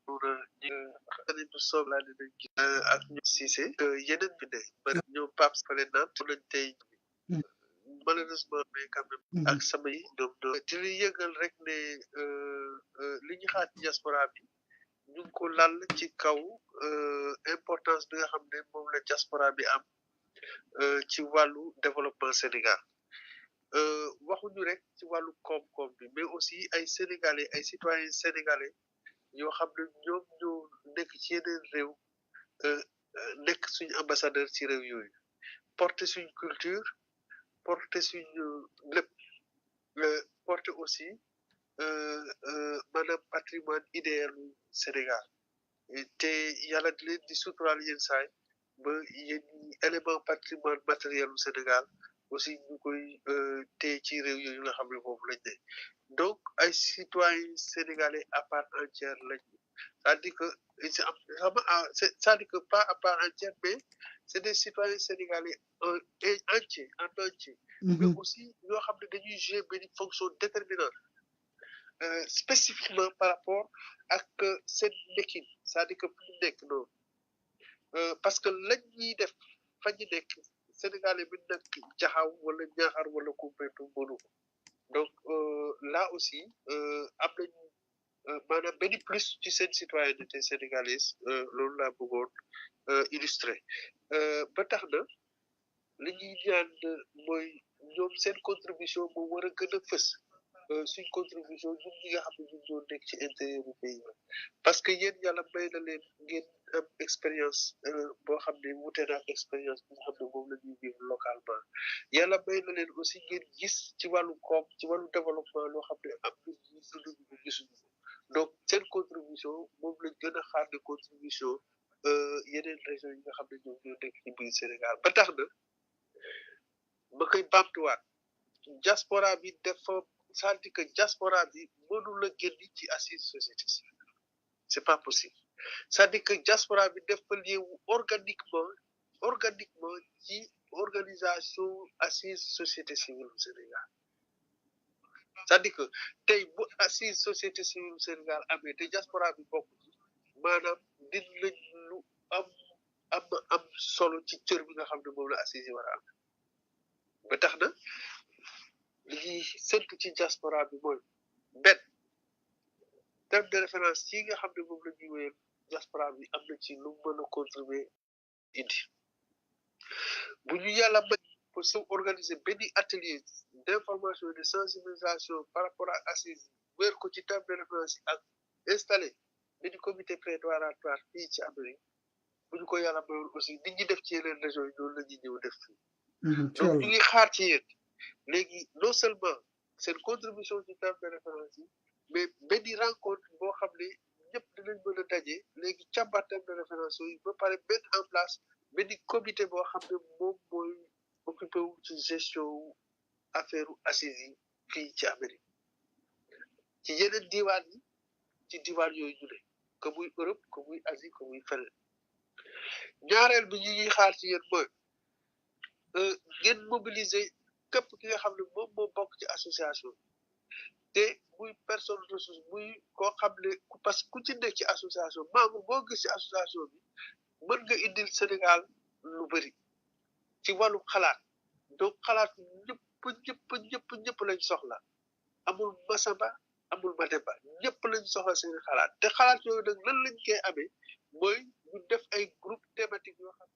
pour xale bu soob laa dina gis ak ñu Cissé yeneen bi ne bari ñoom Pape Fale naan su lañ tey malheureusement mais quand même ak sama yi ñoom dina yëgal rek ne li ñu xaar ci diaspora bi ñu ngi ko lal ci kaw importance bi nga xam ne moom la diaspora bi am ci wàllu développement Sénégal waxuñu rek ci wàllu koom-koom bi mais aussi ay sénégalais ay citoyens sénégalais yoo xam ne ñoom ñoo nekk ci yeneen réew nekk suñu ambassadeur ci réew yooyu porter suñu culture porter suñu lépp porter aussi maanaam patrimoine idéal u Sénégal te yàlla di leen di suturaal yenn saay ba yéen élément patrimoine matériel u Sénégal aussi ñu koy téye ci réew yooyu nga xam ne foofu lañ ne donc ay citoyens sénégalais à part entière lañ c'est-à-dire que c'est-à-dire que pas à part entière mais c'est des citoyens sénégalais entiers en entier mais aussi ñoo xam ne dañuy jouer benn fonction déterminante spécifiquement par rapport ak seen nekkin c'est-à-dire que fu ñu nekk noonu parce que lañ ñuy def fa ñu nekk sénégalais bi nekk jaxaw wala ñaaxar wala Koumpentoum mënu ko donc là aussi am nañu maanaam benn plus ci seen citoyenneté sénégalaise loolu laa bëggoon illustrer ba tax na li ñuy ñaan mooy ñoom seen contribution moo war a gën a fës suñ contribution ñun ñi nga xam ne ñun ñoo nekk ci intérieur du pays parce que yéen yàlla may na leen ngeen am expérience boo xam ne wute na ak expérience bi nga xam ne moom la ñuy vivre localement yàlla may na leen aussi ngeen gis ci wàllu koom ci wàllu développement loo xam ne am nit ñi dunduñu ko gisuñu ko donc seen contribution moom lañ gën a xaar de contribution yeneen région yi nga xam ne ñoom ñoo nekk ci biir Sénégal ba tax na ma koy bamtuwaat diaspora bi dafa c'est-à-dire que diaspora bi mënul a génn ci assise société civile c'est pas possible c'est-à-dire que diaspora bi dafa lié organiquement ci organisation assise société civile au Sénégal c'est-à-dire que tey bu assise société civile au Sénégal amee te diaspora bi bokk ci maanaam dinañ lu am solo ci cër bi nga xam ne moom la assise yi war a am ba tax na li ñuy séntu ci diaspora bi mooy benn terme de référence yi nga xam ne moom la ñuy wéyal diaspora bi am na ci lu mën a contribuer indi bu ñu yàlla may pour se organiser benn atelier d'information et de sensibilisation par rapport à assise wéer ko ci terme de référence yi ak installé benn comité préopératoire fii ci Amérique bu ñu ko yàlla mayul aussi nit ñi def ci yeneen région yi noonu la ñuy ñëw def fii incha donc ñu allah ngi xaar ci yéen léegi non seulement seen contribution ci terme de référence yi mais benn rencontre boo xam ne ñëpp dinañ mën a daje léegi càmbar terme de référence yi ba pare mettre en place benn comité boo xam ne moom mooy occupé wu ci gestion affaire assises yi fii ci Amérique ci yeneen diwaan yi ci diwaan yooyu ñu ne que muy Europe que muy Asie que muy feneen ñaareel bi ñu ñuy xaar ci yéen mooy ngeen mobiliser képp ki nga xam ne moom moo bokk ci association te muy personne ressource muy koo xam ne parce que ku ci nekk ci association membre boo gis ci association bi mën nga indil Sénégal lu bëri ci wàllu xalaat donc xalaat ñëpp lañ soxla amul Masamba amul Mademba ñëpp lañ soxla seen xalaat te xalaat yooyu nag lan lañ koy amee mooy ñu def ay groupe thématique yoo xam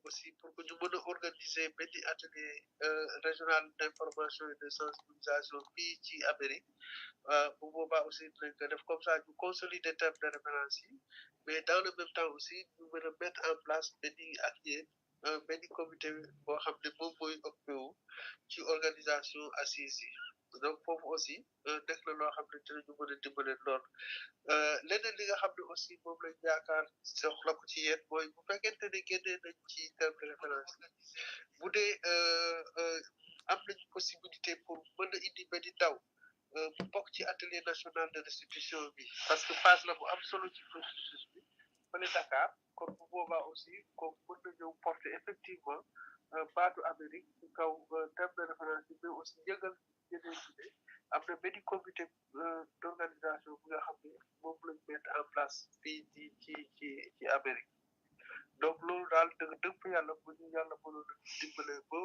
aussi pour que ñu mën a organiser benn atelier régional d'information et de sensibilisation fii ci Amérique bu boobaa aussi dinañ ko def comme ça ñu consolider terme de référence yi mais dans le même temps aussi ñu mën a mettre en place benn atelier benn comité boo xam ne moom mooy occupé wu ci organisation assise yi donc foofu aussi nekk na loo xam ne dinañu mën a dimbale lool leneen li nga xam ne aussi moom lañ yaakaar soxla ko ci yéen mooy bu fekkente ne génnee nañ ci terme de référence bu dee am nañ possibilité pour mën a indi benn ndaw bu bokk ci atelier national de restitution bi parce que phase la bu am solo ci processus bi fële Dakar kon bu boobaa aussi kooku mën na ñëw porter effectivement baatu Amérique ci kaw terme de référence bi mais aussi yëgal yeneen idée am na benn comité d'organisation bi nga xam ne moom lañ mettre en place fii ci Amérique donc loolu daal dëgg fa yàlla bu ñu yàlla mënoon a dimbale ba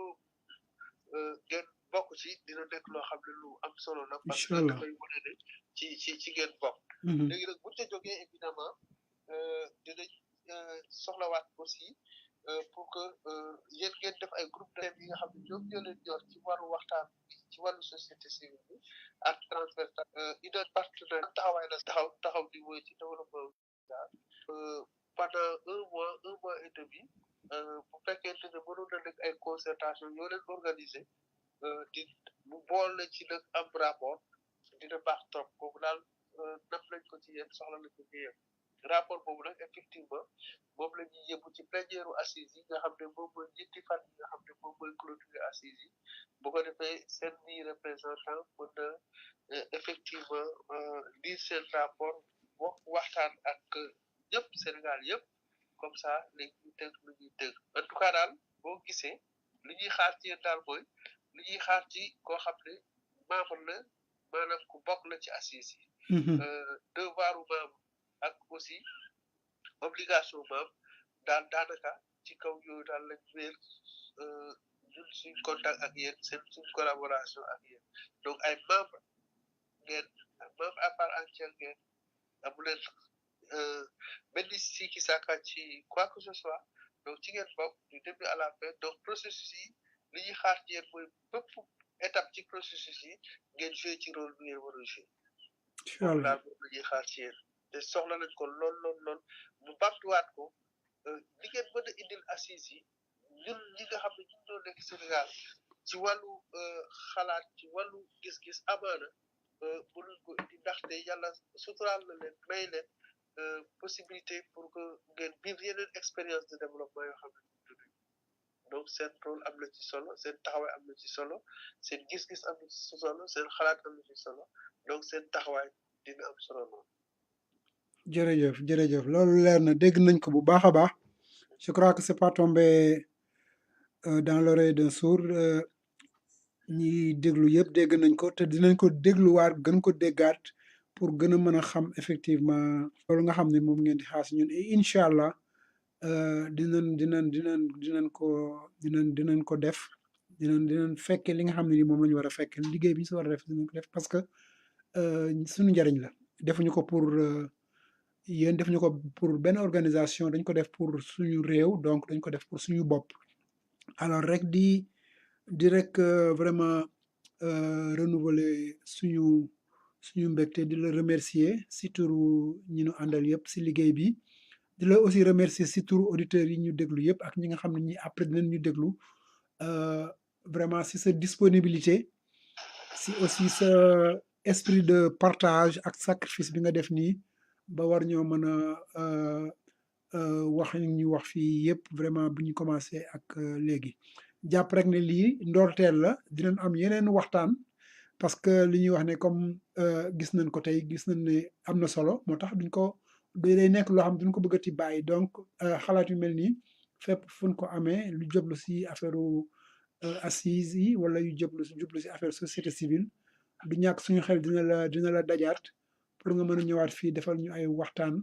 ngeen bokk ci dina nekk loo xam ne lu am solo la parce que dafay wane ne ci ngeen bokk léegi nag buñ ca jógee évidemment dinañ soxlawaat aussi pour que yéen ngeen def ay groupe de yi nga xam ne ñoom ñoo leen yor ci wàllu waxtaan ci wàllu société civile bi ak transversal une partenaire taxawaay la taxaw di woy ci développement pendant un mois et demi bu fekkente ne mënoon na nekk ay concertation yoo leen organiser di bu boole ci nag am rapport dina baax trop boobu daal nam lañ ko ci yéen soxla nañ ko ci yéen rapport boobu nag effectivement moom la ñuy yëbu ci plénière assises yi nga xam ne moom mooy ñetti fan yi nga xam ne moom mooy clôturer assises yi bu ko defee seen ni représentant mën na effectivement lire seen rapport waxtaan ak ñëpp Sénégal yëpp comme ça léegi ñu tënk lu ñuy tënk en tout cas daal boo gisee li ñuy xaar ci yéen daal mooy li ñuy xaar ci koo xam ne membre la maanaam ku bokk la ci assises yi devoiru membre ak aussi obligation membre daal daanaka ci kaw yooyu daal lañ wéer ñun suñ contact ak yéen seen suñ collaboration ak yéen donc ay membre ngeen membre à part entière ngeen amu leen benn sikki sàkka ci quoi que ce soit donc ci ngeen bokk du début à la fin donc processus yi li ñuy xaar ci yéen mooy bépp étape ci processus yi ngeen joué ci rôle bi ngeen war a joué moom daal moom la ñuy xaar ci yéen te soxla nañ ko lool mu bamtuwaat ko li ngeen mën a indil assises yi ñun ñi nga xam ne ñun ñoo nekk Sénégal ci wàllu xalaat ci wàllu gis-gis amaana mënuñ ko indi ndaxte yàlla suturaal na leen may leen possibilité pour que ngeen vivre yeneen expérience de développement yoo xam ne donc seen rôle am na ci solo seen taxawaay am na ci solo seen gis-gis am na ci solo seen xalaat am na ci solo donc seen taxawaay dina am solo noonu. jërëjëf loolu leer na dégg nañ ko bu baax a baax je crois que c'est pas tombé dans l'oreille d'un sourd ñi déglu yëpp dégg nañ ko te dinañ ko dégluwaat gën ko déggaat pour gën a mën a xam effectivement loolu nga xam ne moom ngeen di xaas ñun et incha allah dinañ ko def dinañ fekke li nga xam ne ni moom la ñu war a fekke liggéey bi ñu si war a def dinañ ko def parce que suñu njariñ la defuñu ko pour yéen defuñu ko pour benn organisation dañ ko def pour suñu réew donc dañ ko def pour suñu bopp alors rek di rek vraiment renouveler suñu mbégte di la remercier si turu ñi ñu àndal yëpp si liggéey bi di la aussi remercier si turu auditeurs yi ñu déglu yëpp ak ñi nga xam ne ñi après dinañ ñu déglu vraiment si sa disponibilité si aussi sa esprit de partage ak sacrifice bi nga def nii ba war ñoo mën a wax ñu wax fii yëpp vraiment bu ñu commencé ak léegi jàpp rek ne lii ndoorteel la dinañ am yeneen waxtaan parce que li ñuy wax ne comme gis nañ ko tey gis nañ ne am na solo moo tax duñ ko day nekk loo xam duñ ko bëggati bàyyi donc xalaat yu mel nii fépp fuñ ko amee lu jublu si affaire assises yi wala yu jublu si affaire société civile du ñàkk suñu xel dina la dajaat pour nga mën a ñëwaat fii defal ñu ay waxtaan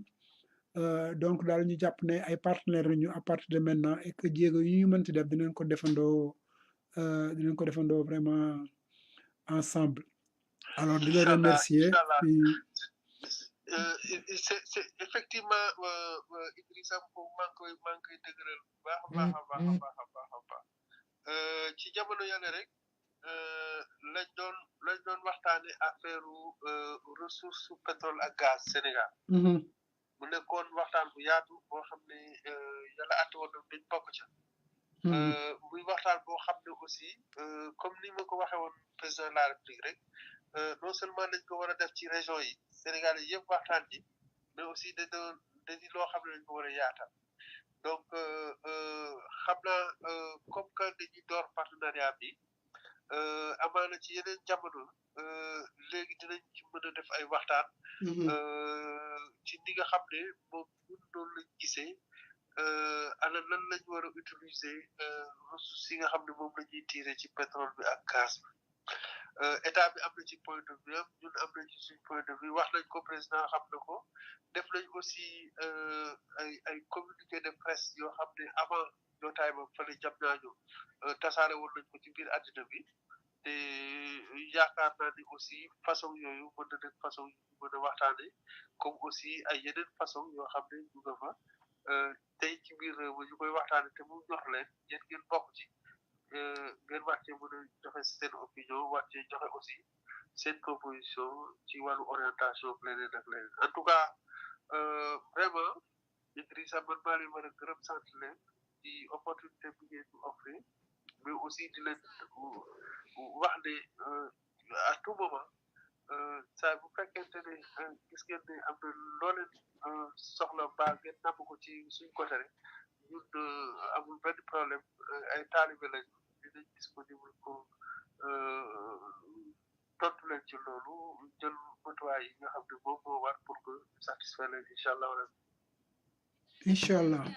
donc daal ñu jàpp ne ay partenaires lañu à partir de maintenant et que jéego yi ñu mënti def dinañ ko defandoo vraiment ensemble alors di la remercier c'est effectivement Idrissa boobu maa ngi koy dëgëral bu baax a baax a baax a baax a baax a baax ci jamono yàlla rek lañ doon waxtaane affaire ressource pétrole ak gaz Sénégal mu nekkoon waxtaan bu yaatu boo xam ne yàlla àtte woon na dañ bokk ca muy waxtaan boo xam ne aussi comme ni ma ko waxee woon président de la République rek non seulement dañ ko war a def ci région yi Sénégal yi yëpp waxtaan ji mais aussi dañu loo xam ne dañ ko war a yaatal donc xam naa comme que dañuy door partenariat bi amaana ci yeneen jamono léegi dinañ ci mën a def ay waxtaan ci ni nga xam ne moom ñun noonu lañ gisee ana lan lañ war a utiliser ressources yi nga xam ne moom la ñuy tirer ci pétrole bi ak gaz bi état bi am na ci point de vue am ñun am nañ ci suñ point de vue wax nañ ko président xam na ko def nañ aussi ay communiqué de presse yoo xam ne avant jootaay ba fële jam ñaaño tasaare woon nañ ko ci biir àddina bi te yaakaar naa ni aussi façon yooyu mën na nekk façon yu mën a waxtaane comme aussi ay yeneen façon yoo xam ne ñu nga fa tey ci biir réew mi ñu koy waxtaane te mu ñor leen yéen ngeen bokk ci ngeen war cee mën a joxe seen opinion war cee joxe aussi seen proposition ci wàllu orientation leneen ak leneen en tout cas vraiment Idrissa man maa leen war a gërëm sant leen ci opportunité bi ngeen ñu offrir mais aussi di leen wax ne à tout moment saa bu fekkente ne gis ngeen ne am na loo leen soxla mbaa ngeen namm ko ci suñ côté rek ñun amul benn problème ay taalibe lañu dinañ disponible pour tontu leen ci loolu jël matuwaay yi nga xam ne moom moo war pour que satisfaire leen incha allah wala.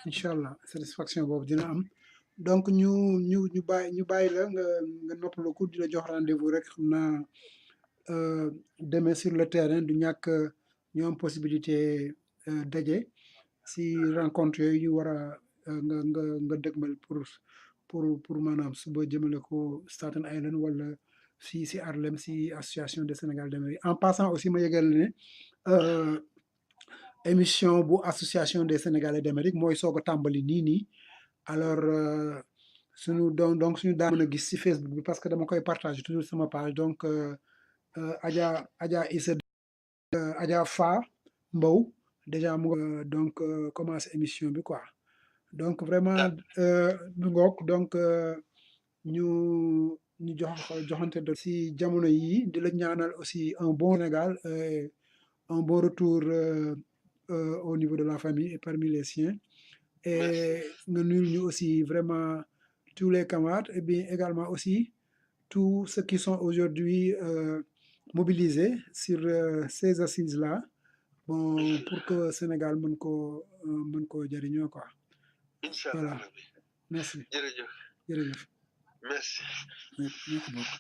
incha allah satisfaction boobu dina am donc ñu bàyyi la nga noppalu ko di la jox rendez-vous rek xam naa demain sur le terrain du ñàkk ñu am possibilité daje si rencontre yooyu ñu war a nga dëgmal pour maanaam suba jëmale ko Staten Island wala fii si Harlem si association des Sénégal d'Amérique en passant aussi ma yëgal ne émission bu association des Sénégalais d'Amérique mooy soog a tàmbali nii alors suñu donc suñu daa mën a gis si Facebook bi parce que dama koy partager toujours sama page donc Adja Issa Adja Fa Mbow déjà mu donc commencé émission bi quoi donc vraiment du ngoog donc ñu joxante de si jamono yi di la ñaanal aussi un bon Sénégal un bon retour au niveau de la famille et parmi les siens et nga nuyul ñu aussi vraiment tous les camarades et bien également aussi tous ceux qui sont aujourd'hui mobilisés sur ces assises-là bon pour que Sénégal mën koo jëriñoo quoi. Voilà merci. jërëjëf. Merci. Merci beaucoup.